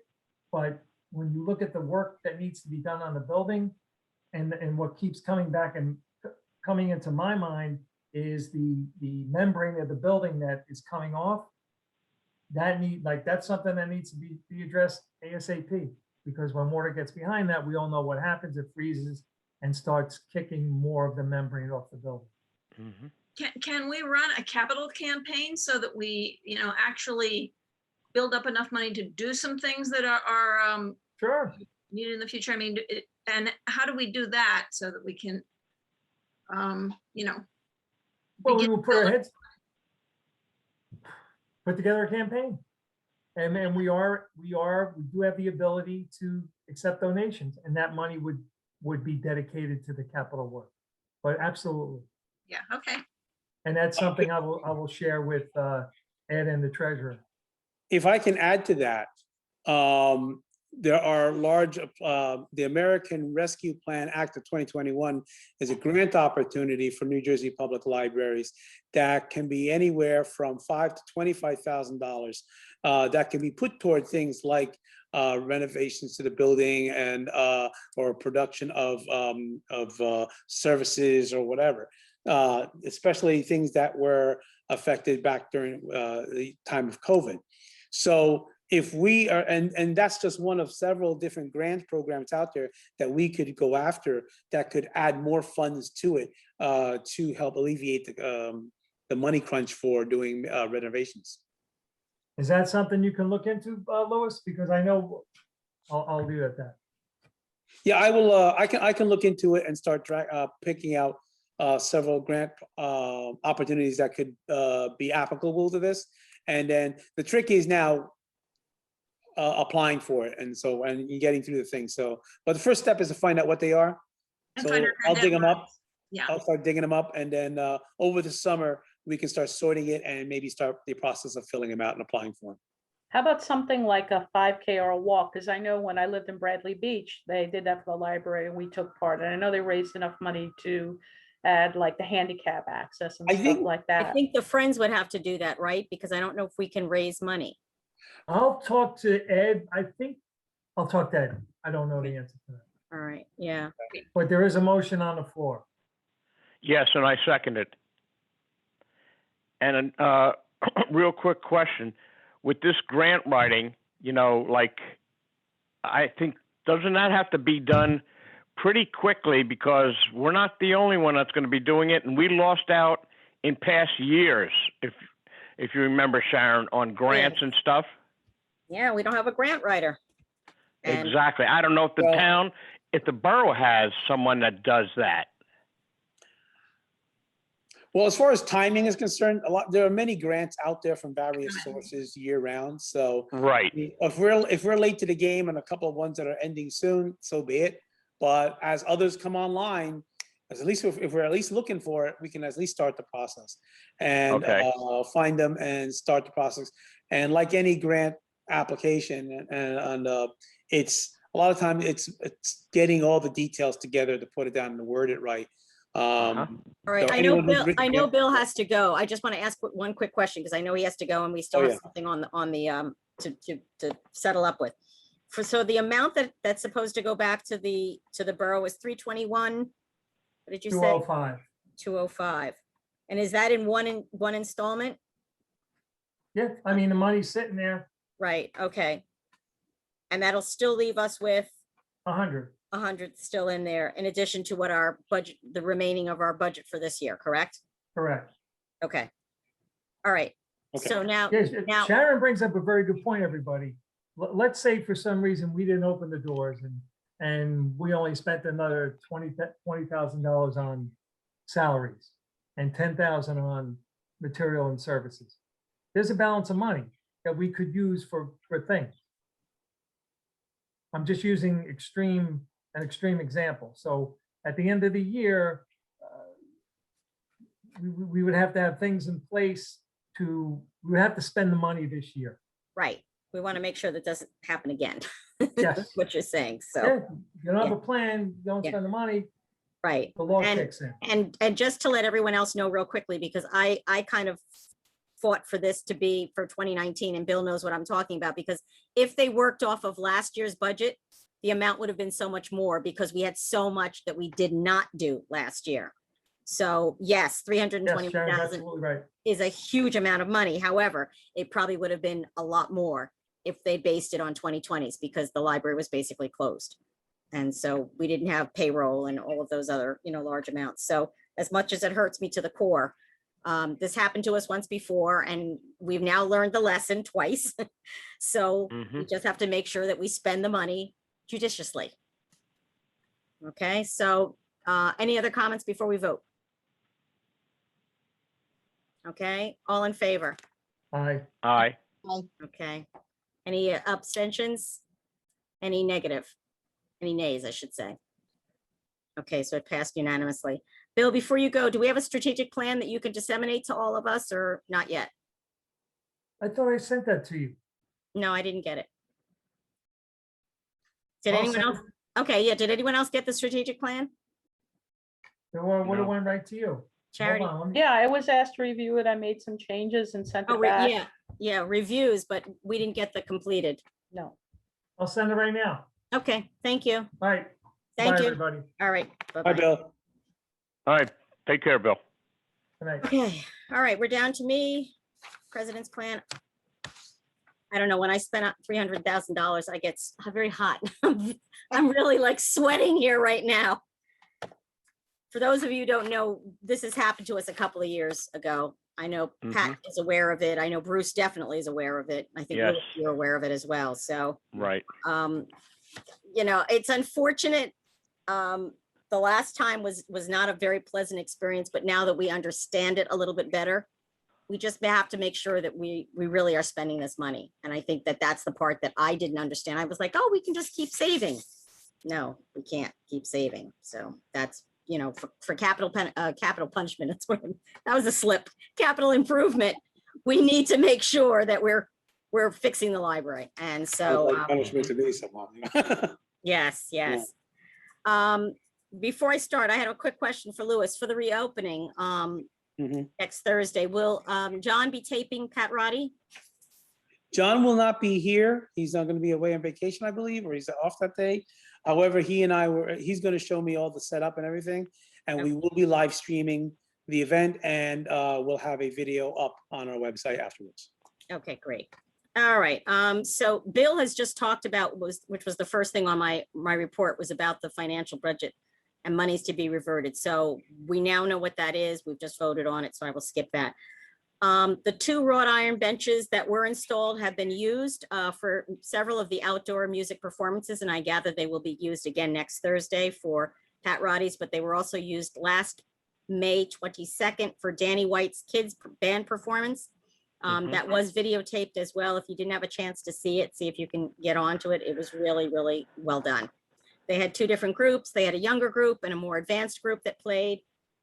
But when you look at the work that needs to be done on the building and what keeps coming back and coming into my mind is the membrane of the building that is coming off. That's something that needs to be addressed ASAP, because when water gets behind that, we all know what happens. It freezes and starts kicking more of the membrane off the building. Mhm. Can we run a capital campaign so that we, actually build up enough money to do some things that are Sure. needed in the future? I mean, and how do we do that so that we can, Well, we begin will put our building- heads, put together a campaign. And then we do have the ability to accept donations, and that money would be dedicated to the capital work. But absolutely. Yeah, okay. And that's something I will share with Ed and the treasurer. If I can add to that, there are large, the American Rescue Plan Act of 2021 is a grant opportunity for New Jersey public libraries that can be anywhere from $5,000 to $25,000 that can be put toward things like renovations to the building and or production of services or whatever, especially things that were affected back during the time of COVID. So if we are, and that's just one of several different grant programs out there that we could go after that could add more funds to it to help alleviate the money crunch for doing renovations. Is that something you can look into, Louis? Because I know I'll leave it at that. Yeah, I will. I can look into it and start picking out several grant opportunities that could be applicable to this. And then the trick is now applying for it, and getting through the thing. So, but the first step is to find out what they are. And So find out I'll dig them up. Yeah, I'll start digging them up, and then over the summer we can start sorting it and maybe start the process of filling them out and applying for them. How about something like a 5K or a walk? Because I know when I lived in Bradley Beach, they did that for the library and we took part. And I know they raised enough money to add like the handicap access and I stuff think- like I that. think the Friends would have to do that, right? Because I don't know if we can raise money. I'll talk to Ed. I think I'll talk to Ed. I don't know the answer to that. All right, yeah. But there is a motion on the floor. Yes, and I second it. And real quick question, with this grant writing, like, I think, doesn't that have to be done pretty quickly, because we're not the only one that's going to be doing it, and we lost out in past years, if you remember, Sharon, on grants and stuff. Yeah, we don't have a grant writer. And Exactly. I don't know if the Well- town, if the borough has someone that does that. Well, as far as timing is concerned, there are many grants out there from various sources year round. So Right. if we're late to the game and a couple of ones that are ending soon, so be it. But as others come online, Because at least if we're at least looking for it, we can at least start the process and Okay. find them and start the process. And like any grant application, and it's a lot of times it's getting all the details together to put it down and word it right. Uh-huh. All right, So I know anyone who's Bill, written I know grant- Bill has to go. I just want to ask one quick question because I know he has to go and we still Oh, have yeah. something on the to settle up with. So the amount that's supposed to go back to the borough is 321. What did you say? 205. 205. And is that in one installment? Yeah, I mean, the money's sitting there, Right, okay. And that'll still leave us with 100. 100 still in there, in addition to what our budget, the remaining of our budget for this year, correct? Correct. Okay. All right. Okay. So now, Yes, now, Sharon brings up a very good point, everybody. Let's say for some reason we didn't open the doors and we only spent another $20,000 on salaries and 10,000 on material and services. There's a balance of money that we could use for things. I'm just using an extreme example. So at the end of the year, we would have to have things in place we would have to spend the money this year. right. We want to make sure that doesn't happen again. Yes. What you're saying, so, Yeah, you don't have a plan, you don't Yeah. spend the money, right. the law And- kicks in. And just to let everyone else know real quickly, because I kind of fought for this to be for 2019, and Bill knows what I'm talking about, because if they worked off of last year's budget, the amount would have been so much more because we had so much that we did not do last year. So yes, Yes, 321,000 Sharon's absolutely right. is a huge amount of money. However, it probably would have been a lot more if they based it on 2020s because the library was basically closed. And so we didn't have payroll and all of those other, large amounts. So as much as it hurts me to the core, this happened to us once before and we've now learned the lesson twice. So we just have to make sure that we spend the money judiciously. Okay, so any other comments before we vote? Okay, all in favor? Aye. Aye. Okay. Any abstentions? Any negative? Any nays, I should say? Okay, so it passed unanimously. Bill, before you go, do we have a strategic plan that you can disseminate to all of us or not yet? I thought I sent that to you. No, I didn't get it. Did I'll anyone send else? Okay, yeah, did anyone else get the strategic plan? It would have No. went right to you. Hold Charity? on, let me- Yeah, I was asked to review it. I made some changes and sent Oh, it back. yeah, reviews, but we didn't get the completed. No. I'll send it right now. Okay, thank you. All right. Thank Bye, you. everybody. All right. Hi, bye-bye. Bill. All right. Take care, Bill. Good night. Okay, all right, we're down to me, President's Plan. I don't know, when I spent $300,000, I get very hot. I'm really like sweating here right now. For those of you who don't know, this has happened to us a couple of years ago. I know Pat is aware of it. I know Bruce definitely is aware of it. I think Yes. Louis, you're aware of it as well, so. Right. It's unfortunate. The last time was not a very pleasant experience, but now that we understand it a little bit better, we just have to make sure that we really are spending this money. And I think that that's the part that I didn't understand. I was like, oh, we can just keep saving. No, we can't keep saving. So that's, for capital punishment, that's what, that was a slip. Capital improvement. We need to make sure that we're fixing the library. And so. Punishment to me somehow. Yes. Before I start, I had a quick question for Louis for the reopening next Thursday. Will John be taping Pat Roddy? John will not be here. He's not going to be away on vacation, I believe, or he's off that day. However, he's going to show me all the setup and everything. And we will be live streaming the event and we'll have a video up on our website afterwards. Okay, great. All right. So Bill has just talked about which was the first thing on my report was about the financial budget and monies to be reverted. So we now know what that is. We've just voted on it, so I will skip that. The 2 wrought iron benches that were installed have been used for several of the outdoor music performances, and I gather they will be used again next Thursday for Pat Roddy's, but they were also used last May 22nd for Danny White's kids band performance. That was videotaped as well. If you didn't have a chance to see it, see if you can get onto it. It was really, really well done. They had two different groups. They had a younger group and a more advanced group that played.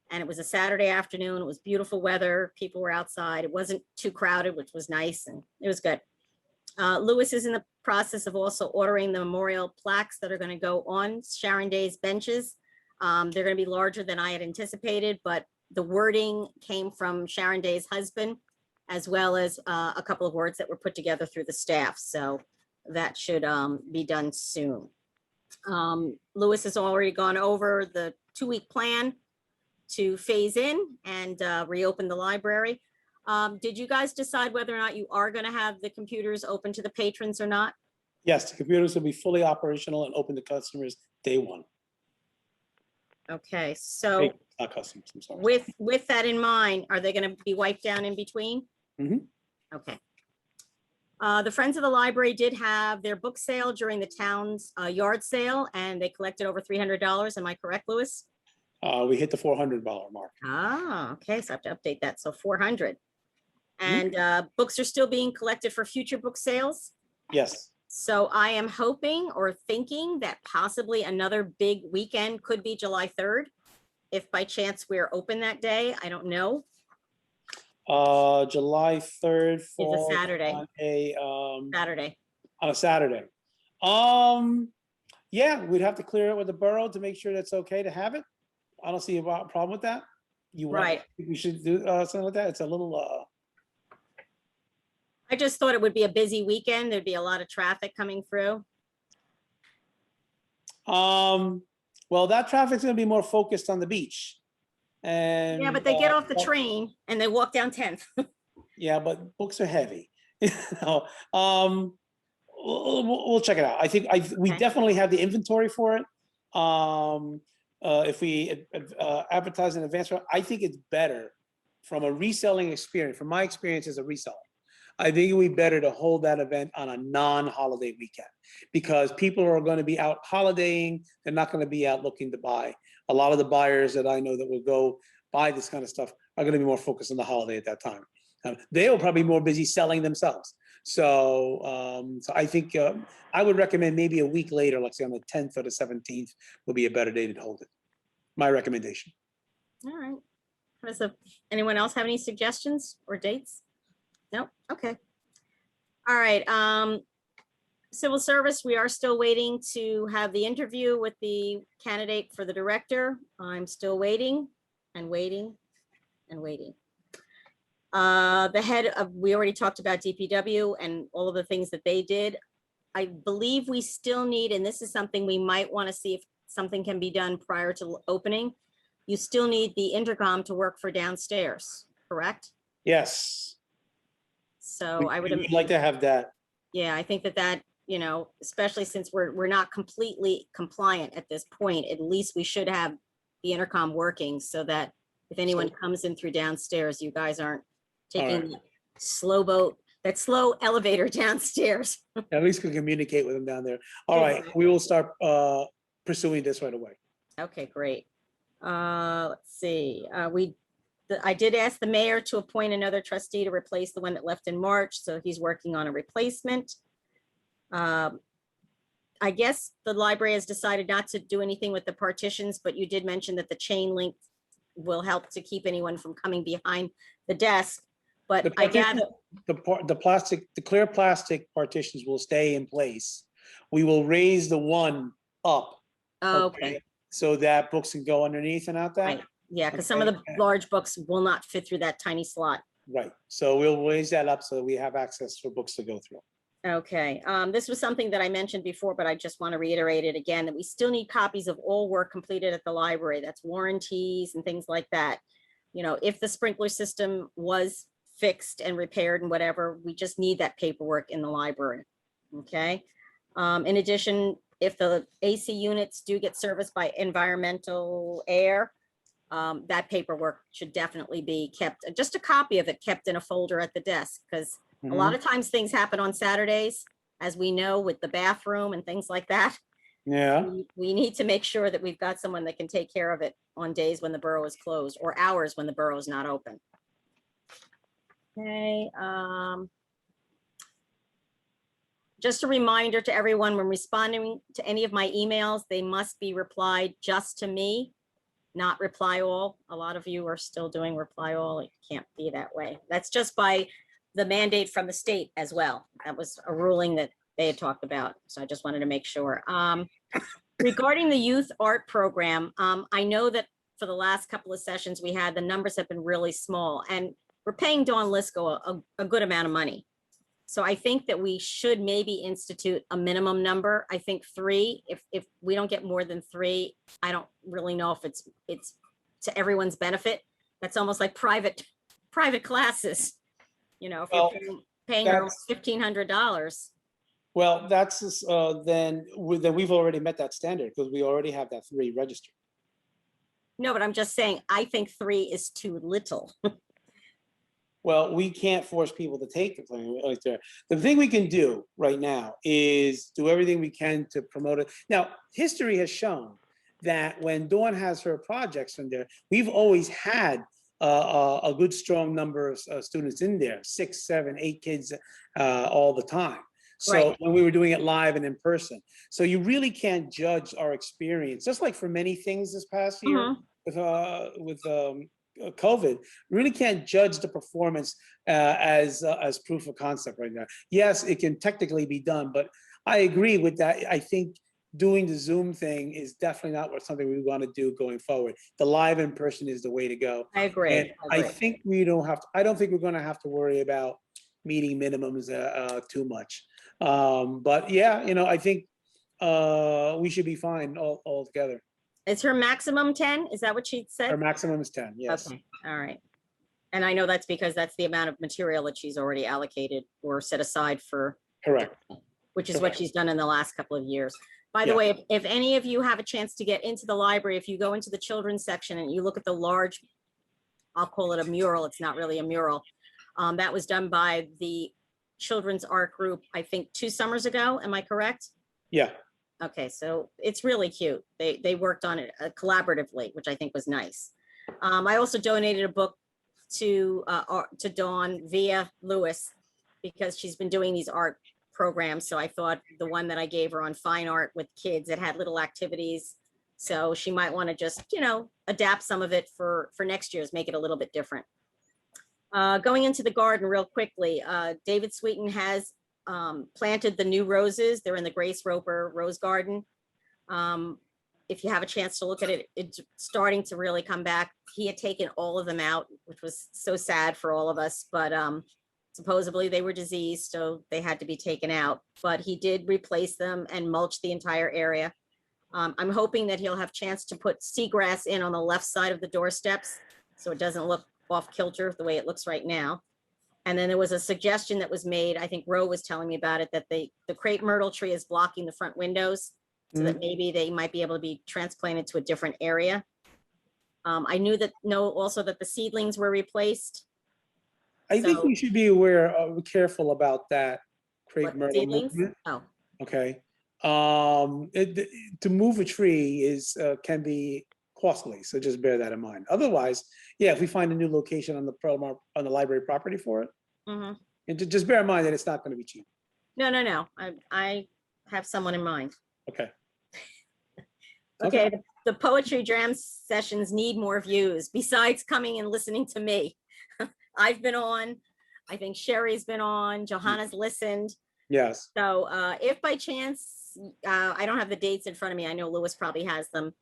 And it was a Saturday afternoon. It was beautiful weather. People were outside. It wasn't too crowded, which was nice, and it was good. Lewis is in the process of also ordering the memorial plaques that are going to go on Sharon Day's benches. They're going to be larger than I had anticipated, but the wording came from Sharon Day's husband, as well as a couple of words that were put together through the staff. So that should be done soon. Lewis has already gone over the 2-week plan to phase in and reopen the library. Did you guys decide whether or not you are going to have the computers open to the patrons or not? Yes, the computers will be fully operational and open to customers day one. Okay, so Not customers, I'm sorry. with that in mind, are they going to be wiped down in between? Mhm. Okay. The Friends of the Library did have their book sale during the town's yard sale, and they collected over $300. Am I correct, Louis? We hit the $400 mark. Ah, okay, so I have to update that. So 400. Mhm. And books are still being collected for future book sales. Yes. So I am hoping or thinking that possibly another big weekend could be July 3rd. If by chance we're open that day, I don't know. July 3rd It's falls a Saturday. Saturday. Saturday. On a Saturday. Yeah, we'd have to clear it with the borough to make sure that's okay to have it. I don't see a problem with that. Right. We should do something like that. It's a little, I just thought it would be a busy weekend. There'd be a lot of traffic coming through. well, that traffic's gonna be more focused on the beach. And. Yeah, but they get off the train and they walk down 10th. Yeah, but books are heavy. No, we'll check it out. I think we Okay. definitely have the inventory for it. If we advertise in advance, I think it's better from a reselling experience, from my experience as a reseller. I think it would be better to hold that event on a non-holiday weekend because people are going to be out holidaying. They're not going to be out looking to buy. A lot of the buyers that I know that will go buy this kind of stuff are going to be more focused on the holiday at that time. They will probably be more busy selling themselves. So, so I think I would recommend maybe a week later, let's say on the 10th or the 17th, will be a better day to hold it. My recommendation. All right. Anyone else have any suggestions or dates? No? Okay. All right. Civil service, we are still waiting to have the interview with the candidate for the director. I'm still waiting and waiting and waiting. The head of, we already talked about DPW and all of the things that they did. I believe we still need, and this is something we might want to see if something can be done prior to opening. You still need the intercom to work for downstairs, correct? Yes. So I would We'd like to have that. Yeah, I think that, you know, especially since we're not completely compliant at this point, at least we should have the intercom working so that if anyone comes in through downstairs, you guys aren't taking the slow boat, that slow elevator downstairs. At least we can communicate with them down there. All right, Exactly. we will start pursuing this right away. Okay, great. Let's see, I did ask the mayor to appoint another trustee to replace the one that left in March, so he's working on a replacement. I guess the library has decided not to do anything with the partitions, but you did mention that the chain link will help to keep anyone from coming behind the desk. But The I gather, the clear plastic partitions will stay in place. We will raise the one up. okay, So that books can go underneath and out that. right, yeah, because some of the large books will not fit through that tiny slot. Right, so we'll raise that up so that we have access for books to go through. Okay, this was something that I mentioned before, but I just want to reiterate it again, that we still need copies of all work completed at the library. That's warranties and things like that. You know, if the sprinkler system was fixed and repaired and whatever, we just need that paperwork in the library. Okay. In addition, if the AC units do get serviced by environmental air, that paperwork should definitely be kept, just a copy of it kept in a folder at the desk, because a lot of times things happen on Saturdays, as we know, with the bathroom and things like that. Yeah, We need to make sure that we've got someone that can take care of it on days when the borough is closed or hours when the borough is not open. Okay. just a reminder to everyone, when responding to any of my emails, they must be replied just to me, not reply all. A lot of you are still doing reply all. It can't be that way. That's just by the mandate from the state as well. That was a ruling that they had talked about. So I just wanted to make sure. Regarding the youth art program, I know that for the last couple of sessions we had, the numbers have been really small, and we're paying Dawn Lisco a good amount of money. So I think that we should maybe institute a minimum number. I think 3, if we don't get more than 3, I don't really know if it's to everyone's benefit. That's almost like private classes, you know, if Well, you're paying her that's- $1,500. Well, that's, then we've already met that standard because we already have that 3 registered. No, but I'm just saying, I think 3 is too little. Well, we can't force people to take the plan. The thing we can do right now is do everything we can to promote it. Now, history has shown that when Dawn has her projects in there, we've always had a good, strong number of students in there, 6, 7, 8 kids all the time. So Right. when we were doing it live and in person. So you really can't judge our experience, just like for many things this past year with COVID, really can't judge the performance as proof of concept right now. Yes, it can technically be done, but I agree with that. I think doing the Zoom thing is definitely not something we want to do going forward. The live in person is the way to go. I agree. And I think we don't have to, I don't think we're going to have to worry about meeting minimums too much. But yeah, you know, I think we should be fine all together. Is her maximum 10? Is that what she Our said? maximum is 10, yes. Okay, all right. And I know that's because that's the amount of material that she's already allocated or set aside for, Correct. which is what Correct. she's done in the last couple of years. By the Yeah. way, if any of you have a chance to get into the library, if you go into the children's section and you look at the large, I'll call it a mural, it's not really a mural. That was done by the children's art group, I think 2 summers ago. Am I correct? Yeah. Okay, so it's really cute. They worked on it collaboratively, which I think was nice. I also donated a book to Dawn via Lewis because she's been doing these art programs. So I thought the one that I gave her on fine art with kids, it had little activities. So she might want to just, you know, adapt some of it for next year's, make it a little bit different. Going into the garden real quickly, David Sweeten has planted the new roses. They're in the Grace Roper Rose Garden. If you have a chance to look at it, it's starting to really come back. He had taken all of them out, which was so sad for all of us, but supposedly they were diseased, so they had to be taken out. But he did replace them and mulch the entire area. I'm hoping that he'll have chance to put seagrass in on the left side of the doorsteps, so it doesn't look off kilter the way it looks right now. And then there was a suggestion that was made, I think Ro was telling me about it, that the crepe myrtle tree is blocking the front windows, so that maybe they might be able to be transplanted to a different area. I know also that the seedlings were replaced. I think So- we should be careful about that crepe What, myrtle seedlings? movement. Oh, Okay. To move a tree can be costly, so just bear that in mind. Otherwise, yeah, if we find a new location on the library property for it, mhm. and just bear in mind that it's not going to be cheap. No. I have someone in mind. Okay. Okay, the poetry jam sessions need more views besides coming and listening to me. I've been on, I think Sherry's been on, Johanna's listened. Yes. So if by chance, I don't have the dates in front of me, I know Lewis probably has them.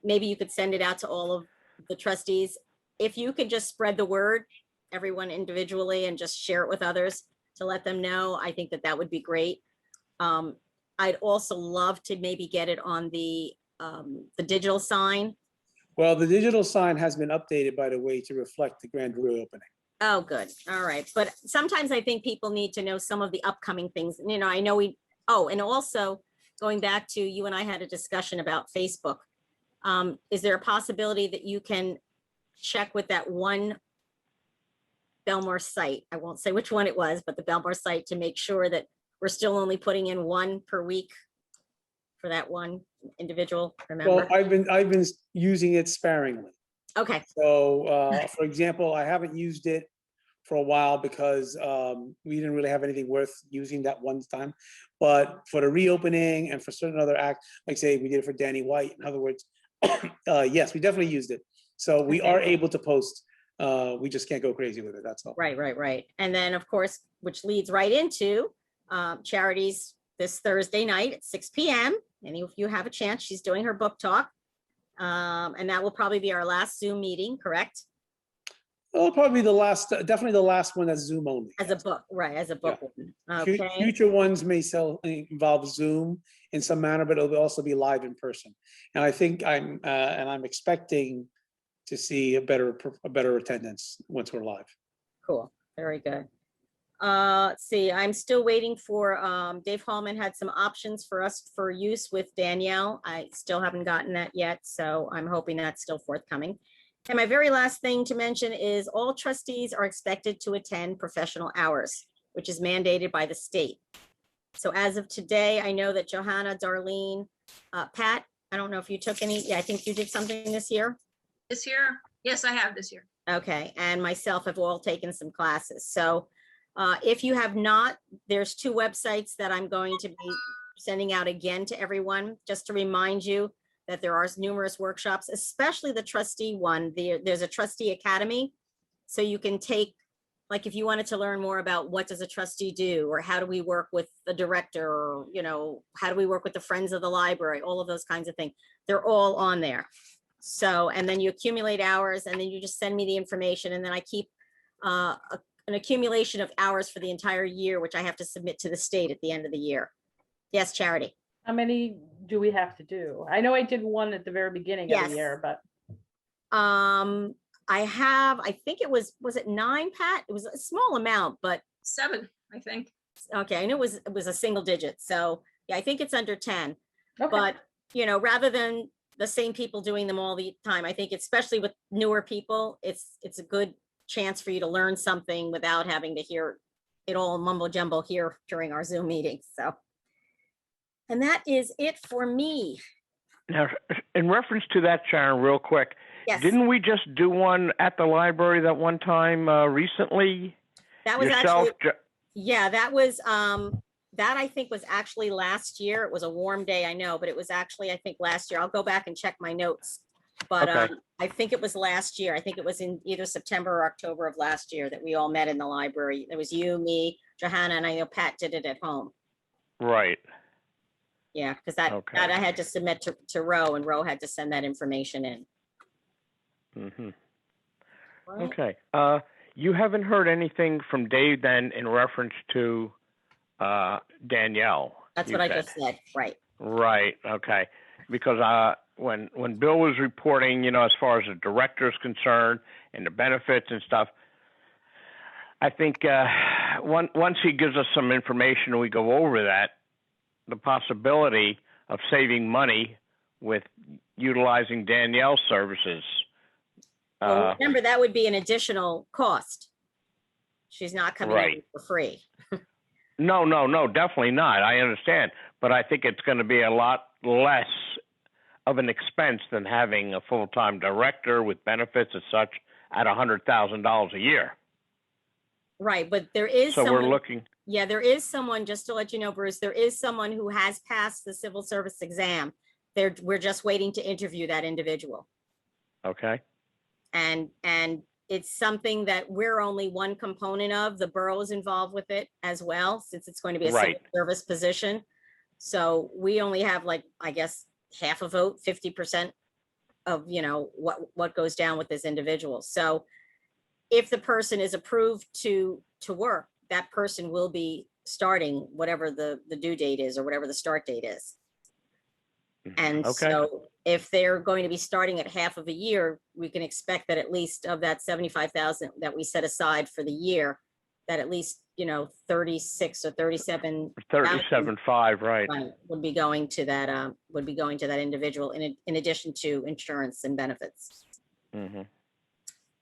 Maybe you could send it out to all of the trustees. If you could just spread the word, everyone individually, and just share it with others to let them know, I think that would be great. I'd also love to maybe get it on the digital sign. Well, the digital sign has been updated, by the way, to reflect the grand reopening. Oh, good. All right. But sometimes I think people need to know some of the upcoming things. You know, I know and also going back to you and I had a discussion about Facebook. Is there a possibility that you can check with that one Belmar site? I won't say which one it was, but the Belmar site, to make sure that we're still only putting in 1 per week for that one individual, remember? Well, I've been using it sparingly. Okay, So, for example, I haven't used it for a while because we didn't really have anything worth using that one time. But for the reopening and for certain other acts, like say we did it for Danny White, in other words, yes, we definitely used it. So we Okay. are able to post. We just can't go crazy with it. That's all. Right. And then, of course, which leads right into charities this Thursday night at 6 p.m. And if you have a chance, she's doing her book talk. And that will probably be our last Zoom meeting, correct? It'll probably be the last, definitely the last one that's Zoom only. As a book, right, as a book. one. Okay, Future ones may involve Zoom in some manner, but it'll also be live in person. And I think I'm expecting to see a better attendance once we're live. cool, very good. Let's see, I'm still waiting for, Dave Hallman had some options for us for use with Danielle. I still haven't gotten that yet, so I'm hoping that's still forthcoming. And my very last thing to mention is all trustees are expected to attend professional hours, which is mandated by the state. So as of today, I know that Johanna, Darlene, Pat, I don't know if you took any, yeah, I think you did something this year. This year? Yes, I have this year. Okay, and myself have all taken some classes. So if you have not, there's 2 websites that I'm going to be sending out again to everyone, just to remind you that there are numerous workshops, especially the trustee one. There's a trustee academy. So you can take, like if you wanted to learn more about what does a trustee do, or how do we work with the director, or, you know, how do we work with the friends of the library, all of those kinds of things. They're all on there. So, and then you accumulate hours and then you just send me the information, and then I keep an accumulation of hours for the entire year, which I have to submit to the state at the end of the year. Yes, Charity. How many do we have to do? I know I did one at the very beginning of Yes. the year, but I think it was it 9, Pat? It was a small amount, but 7, I think. okay, I knew it was a single digit. So yeah, I think it's under 10. okay. But, you know, rather than the same people doing them all the time, I think especially with newer people, it's a good chance for you to learn something without having to hear it all mumbo jumbo here during our Zoom meetings. So, and that is it for me. Now, in reference to that, Sharon, real quick, Yes, didn't we just do one at the library that one time recently? that was Yourself, actually, yeah, that was, that I think was actually last year. It was a warm day, I know, but it was actually, I think last year. I'll go back and check my notes. But Okay. I think it was last year. I think it was in either September or October of last year that we all met in the library. It was you, me, Johanna, and I know Pat did it at home. Right. Yeah, because that Okay. I had to submit to Roe, and Roe had to send that information in. hmm Right? Okay. You haven't heard anything from Dave then in reference to Danielle? That's you what I said. just said, right? Right. Okay. Because when Bill was reporting, you know, as far as the director is concerned and the benefits and stuff, I think once he gives us some information and we go over that, the possibility of saving money with utilizing Danielle's services. Well, remember, that would be an additional cost. She's not coming in Right. for free. No, definitely not. I understand. But I think it's going to be a lot less of an expense than having a full-time director with benefits and such at $100,000 a year. Right, but there is So someone, we're looking, yeah, there is someone, just to let you know, Bruce, there is someone who has passed the civil service exam. We're just waiting to interview that individual. okay? And it's something that we're only one component of. The borough is involved with it as well, since it's going to be a civil Right. service position. So we only have, like, I guess, half a vote, 50% of, you know, what goes down with this individual. So if the person is approved to work, that person will be starting whatever the due date is, or whatever the start date is. And Okay. so if they're going to be starting at half of a year, we can expect that at least of that 75,000 that we set aside for the year, that at least, you know, 36 or 37 37.5, right? would be going to that individual in addition to insurance and benefits. hmm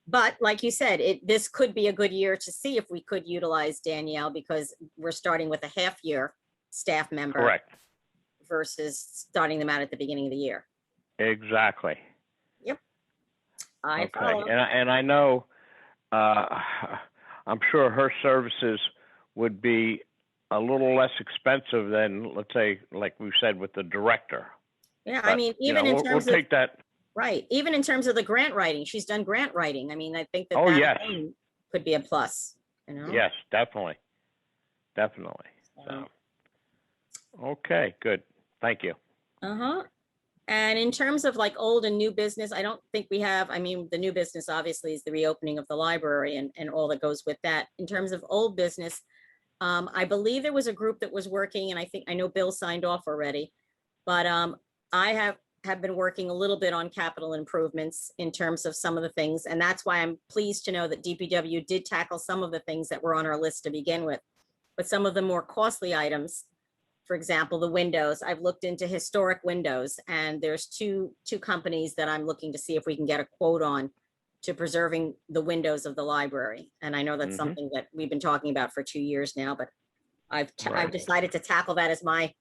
But like you said, this could be a good year to see if we could utilize Danielle, because we're starting with a half-year staff member Correct. versus starting them out at the beginning of the year. Exactly. I Okay. follow. And I know I'm sure her services would be a little less expensive than, let's say, like we said, with the director. Yeah, I But, mean, you know, even in we'll terms of, take that. right, even in terms of the grant writing, she's done grant writing. I mean, I think that Oh, that yes. alone could be a plus, you know? Yes, definitely. Definitely. So, okay, good. Thank you. Uh-huh. And in terms of like old and new business, I don't think we have, I mean, the new business obviously is the reopening of the library and all that goes with that. In terms of old business, I believe there was a group that was working, and I know Bill signed off already, but I have been working a little bit on capital improvements in terms of some of the things, and that's why I'm pleased to know that DPW did tackle some of the things that were on our list to begin with. But some of the more costly items, for example, the windows, I've looked into historic windows, and there's two companies that I'm looking to see if we can get a quote on to preserving the windows of the library. And I know that's Mhm. something that we've been talking about for 2 years now, but I've Right. decided to tackle that as my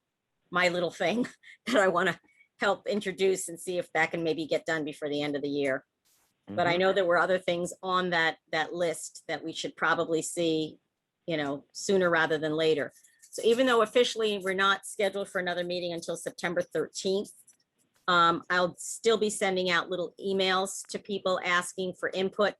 little thing that I want to help introduce and see if that can maybe get done before the end of the year. But I Mhm. know there were other things on that list that we should probably see, you know, sooner rather than later. So even though officially we're not scheduled for another meeting until September 13th, I'll still be sending out little emails to people asking for input,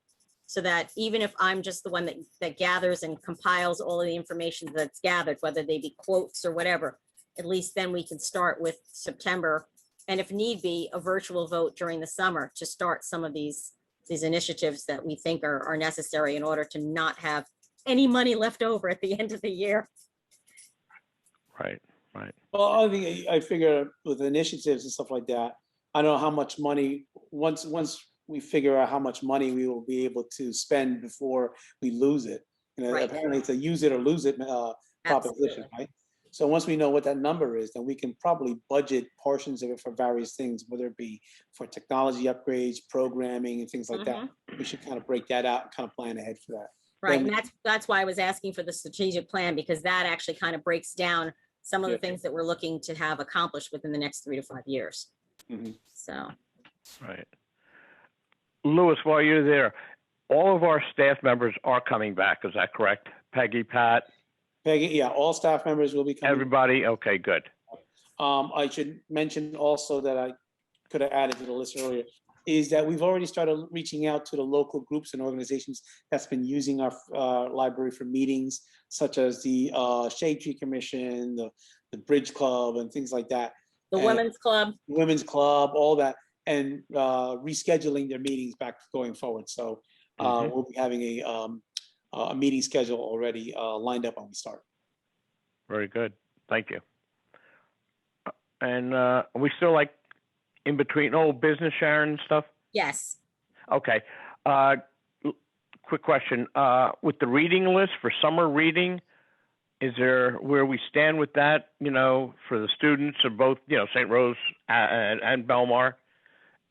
so that even if I'm just the one that gathers and compiles all of the information that's gathered, whether they be quotes or whatever, at least then we can start with September. And if need be, a virtual vote during the summer to start some of these initiatives that we think are necessary in order to not have any money left over at the end of the year. Right, right. Well, I figure with initiatives and stuff like that, I don't know how much money, once we figure out how much money we will be able to spend before we lose it. You know, Right. apparently it's a use it or lose it proposition, Absolutely. right? So once we know what that number is, then we can probably budget portions of it for various things, whether it be for technology upgrades, programming and things like that. Mhm. We should kind of break that out and kind of plan ahead for that. Right, Then and that's why I was asking for the strategic plan, because that actually kind of breaks down some of the Yeah. things that we're looking to have accomplished within the next 3 to 5 years. Mhm. So, Right. Louis, while you're there, all of our staff members are coming back. Is that correct? Peggy, Pat, Peggy, yeah, all staff members will be coming. everybody? Okay, good. I should mention also that I could have added to the list earlier, is that we've already started reaching out to the local groups and organizations that's been using our library for meetings, such as the Shade Tree Commission, the Bridge Club, and things like that. the And Women's Club, Women's Club, all that, and rescheduling their meetings back going forward. So Mhm. we'll be having a meeting schedule already lined up when we start. Very good. Thank you. And are we still like in between old business, Sharon, and stuff? yes. Okay. Quick question. With the reading list for summer reading, is there where we stand with that, you know, for the students of both, you know, St. Rose and Belmar?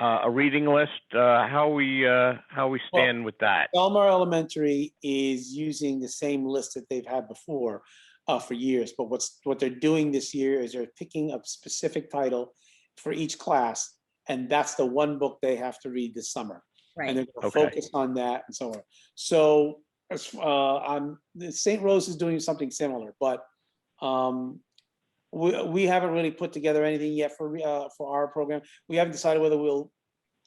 A reading list, how we stand with that? Belmar Elementary is using the same list that they've had before for years, but what they're doing this year is they're picking a specific title for each class, and that's the one book they have to read this summer. And Right. they're gonna Okay. focus on that and so on. So St. Rose is doing something similar, but we haven't really put together anything yet for our program. We haven't decided whether we'll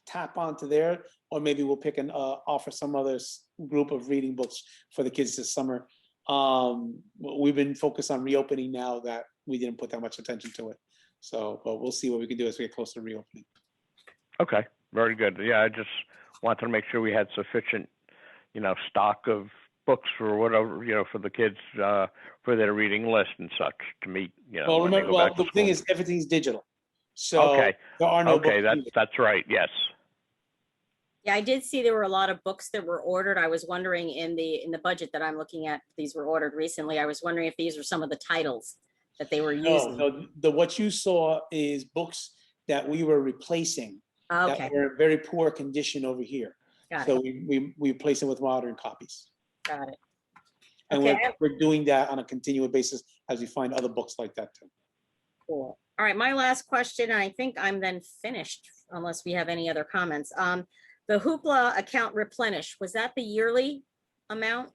tap onto there, or maybe we'll pick and offer some other group of reading books for the kids this summer. We've been focused on reopening now that we didn't put that much attention to it. So, but we'll see what we can do as we get closer to reopening. Okay, very good. Yeah, I just wanted to make sure we had sufficient, you know, stock of books for whatever, you know, for the kids for their reading list and such to meet, you know. Well, when they remember, go back to the thing school. is, everything's digital. So Okay. there are no Okay, books. that's right. Yes. Yeah, I did see there were a lot of books that were ordered. I was wondering in the budget that I'm looking at, these were ordered recently. I was wondering if these were some of the titles that they were using. No, what you saw is books that we were replacing that Okay, were in very poor condition over here. got So it, we replace them with modern copies. got it. And Okay. we're doing that on a continual basis as we find other books like that too. Cool. All right, my last question, and I think I'm then finished unless we have any other comments. The Hoopla account replenish, was that the yearly amount?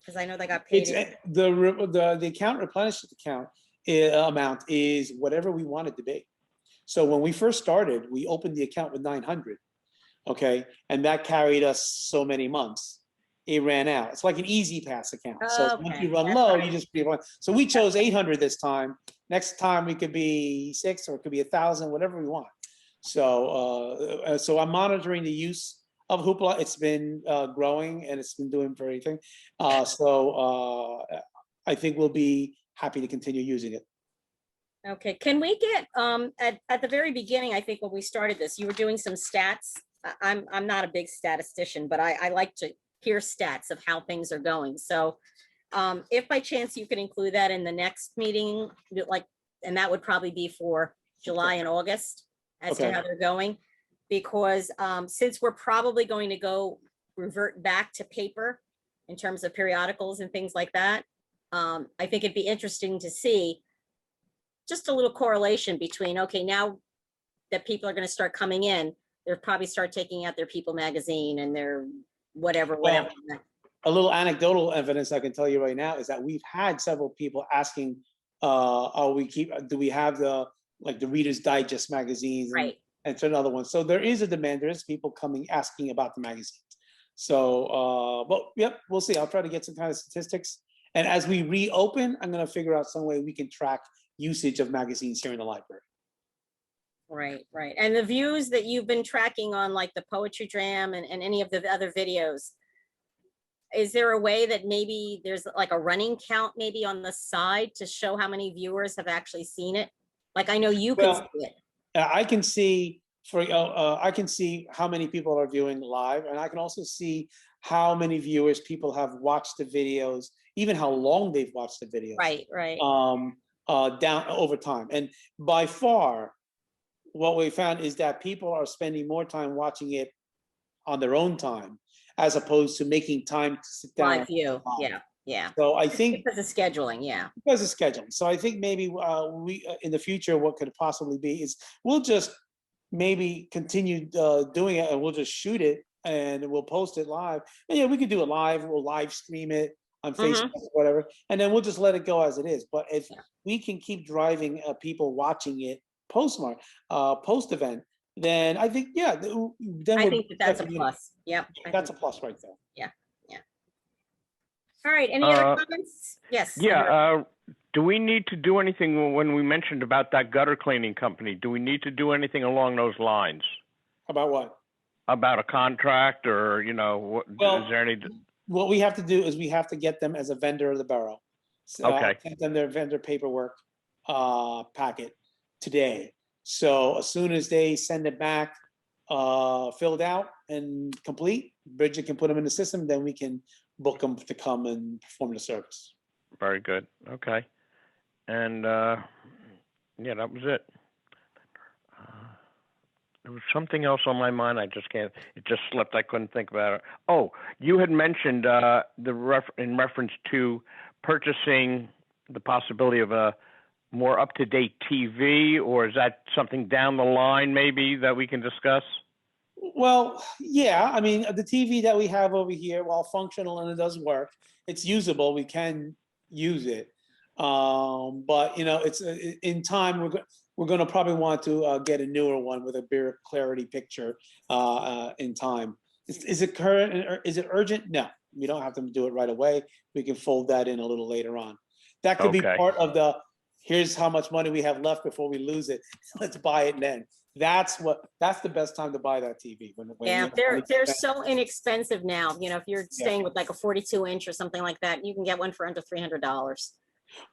Because I know they got paid. It's the account replenishment account amount is whatever we want it to be. So when we first started, we opened the account with 900. Okay, and that carried us so many months. It ran out. It's like an easy pass account. So once Okay, you run that's low, right. you just be one. So we chose 800 this time. Next time we could be 6 or it could be 1,000, whatever we want. So so I'm monitoring the use of Hoopla. It's been growing and it's been doing very thing. I think we'll be happy to continue using it. Okay, can we get, at the very beginning, I think when we started this, you were doing some stats. I'm not a big statistician, but I like to hear stats of how things are going. So if by chance you could include that in the next meeting, like, and that would probably be for July and August as to Okay. how they're going. Because since we're probably going to revert back to paper in terms of periodicals and things like that, I think it'd be interesting to see just a little correlation between, okay, now that people are going to start coming in, they'll probably start taking out their People magazine and their whatever. A little anecdotal evidence I can tell you right now is that we've had several people asking, do we have the Reader's Digest magazines Right. and certain other ones. So there is a demand. There is people coming asking about the magazines. So, but yep, we'll see. I'll try to get some kind of statistics. And as we reopen, I'm going to figure out some way we can track usage of magazines here in the library. Right, right. And the views that you've been tracking on like the Poetry Jam and any of the other videos, is there a way that maybe there's like a running count maybe on the side to show how many viewers have actually seen it? Like I know you can Well, see it. I can see I can see how many people are viewing live, and I can also see how many viewers people have watched the videos, even how long they've watched the videos. Right, right. Down over time. And by far, what we found is that people are spending more time watching it on their own time, as opposed to making time to sit down. Live view, yeah, yeah. So I think Because of scheduling, yeah. because of scheduling. So I think maybe we in the future, what could possibly be is we'll just maybe continue doing it, and we'll just shoot it and we'll post it live. And yeah, we could do it live. We'll live stream it on Facebook or whatever, and then we'll just let it go as it is. But if we can keep driving people watching it post event, then I think then I think that's a plus. Yep. That's a plus right there. Yeah, yeah. All right, any other comments? Yes. Yeah, do we need to do anything when we mentioned about that gutter cleaning company? Do we need to do anything along those lines? About what? About a contract or, is there any? What we have to do is we have to get them as a vendor of the borough. Okay. Send them their vendor paperwork packet today. So as soon as they send it back, filled out and complete, Bridget can put them in the system, then we can book them to come and perform the service. Very good. Okay. And that was it. There was something else on my mind. It just slipped. I couldn't think about it. Oh, you had mentioned in reference to purchasing the possibility of a more up-to-date TV, or is that something down the line maybe that we can discuss? Well, yeah, I mean, the TV that we have over here, while functional and it does work, it's usable, we can use it. But it's in time, we're going to probably want to get a newer one with a better clarity picture in time. Is it current? Is it urgent? No, we don't have to do it right away. We can fold that in a little later on. That could be part of here's how much money we have left before we lose it. Let's buy it then. That's the best time to buy that TV. When they're so inexpensive now. If you're staying with like a 42-inch or something like that, you can get one for under $300.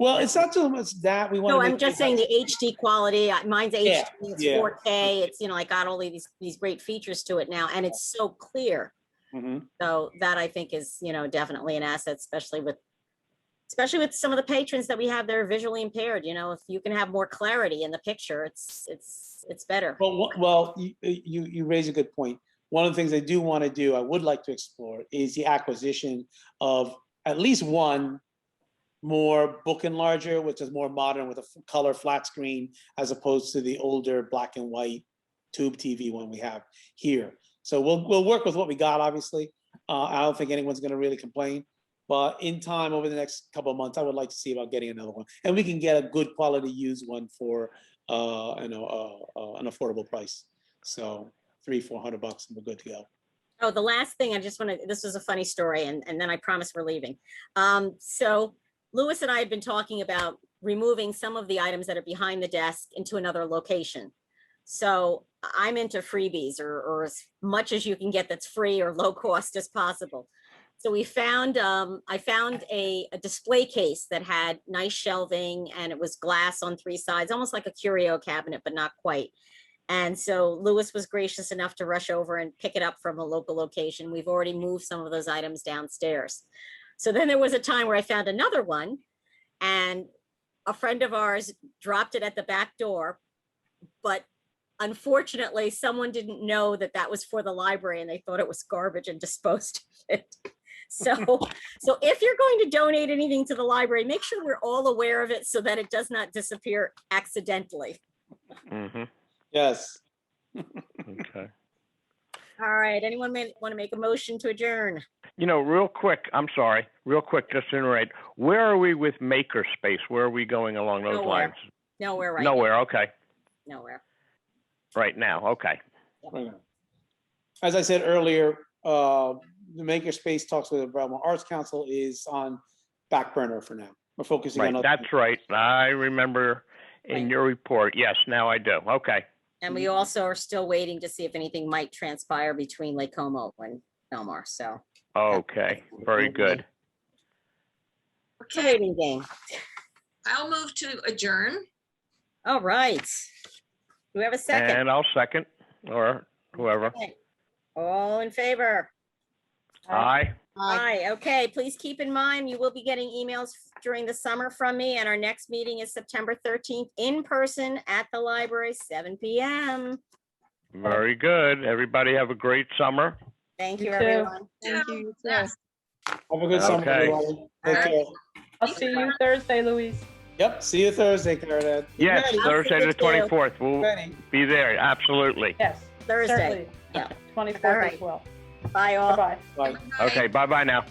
Well, it's not so much that we want. No, I'm just saying the HD quality. Mine's HD. It's 4K. It's I got all these great features to it now, and it's so clear. So that I think is definitely an asset, especially with some of the patrons that we have that are visually impaired. If you can have more clarity in the picture, it's better. Well, you raise a good point. One of the things I do want to do, I would like to explore, is the acquisition of at least one more book enlarger, which is more modern with a color flat screen, as opposed to the older black and white tube TV one we have here. So we'll work with what we got. Obviously, I don't think anyone's going to really complain. But in time, over the next couple of months, I would like to see about getting another one. And we can get a good quality used one for, an affordable price. So $300-400 and we're good to go. Oh, the last thing I just want to, this was a funny story and then I promise we're leaving. So Louis and I had been talking about removing some of the items that are behind the desk into another location. So I'm into freebies or as much as you can get that's free or low cost as possible. So we found, I found a display case that had nice shelving and it was glass on 3 sides, almost like a curio cabinet, but not quite. And so Louis was gracious enough to rush over and pick it up from a local location. We've already moved some of those items downstairs. So then there was a time where I found another one and a friend of ours dropped it at the back door, but unfortunately someone didn't know that that was for the library and they thought it was garbage and disposed of it. So if you're going to donate anything to the library, make sure we're all aware of it so that it does not disappear accidentally. Mm-hmm. Yes. Okay. All right, anyone want to make a motion to adjourn? Real quick, I'm sorry, real quick, just to interrupt, where are we with Makerspace? Where are we going along those Nowhere. lines? Nowhere right Nowhere, okay. now. Nowhere. Right now, okay. Right now. As I said earlier, the Makerspace talks with the Belmar Arts Council is on back burner for now. We're focusing on Right, other that's right. I remember in Right. your report. Yes, now I do. Okay. And we also are still waiting to see if anything might transpire between Lake Como and Belmar, so. Okay, very good. It's a Okay, waiting game. I'll move to adjourn. All right. Do we have a second? And I'll second, or whoever. Okay. All in favor? Aye. Aye, okay, please keep in mind, you will be getting emails during the summer from me, and our next meeting is September 13th in person at the library, 7 p.m. Very good. Everybody have a great summer. Thank you, You too. everyone. Thank you. Yes. Have a good summer, Okay. everybody. Take All right. care. I'll see you Thursday, Louise. Yep, see you Thursday, Clarinette. Yes, Ready. Thursday the I'll see you. 24th. We'll Ready. be there. Absolutely. Yes. Thursday. certainly. Yeah. 24th All right. as well. Bye all. Bye-bye. Bye. Okay, bye-bye now.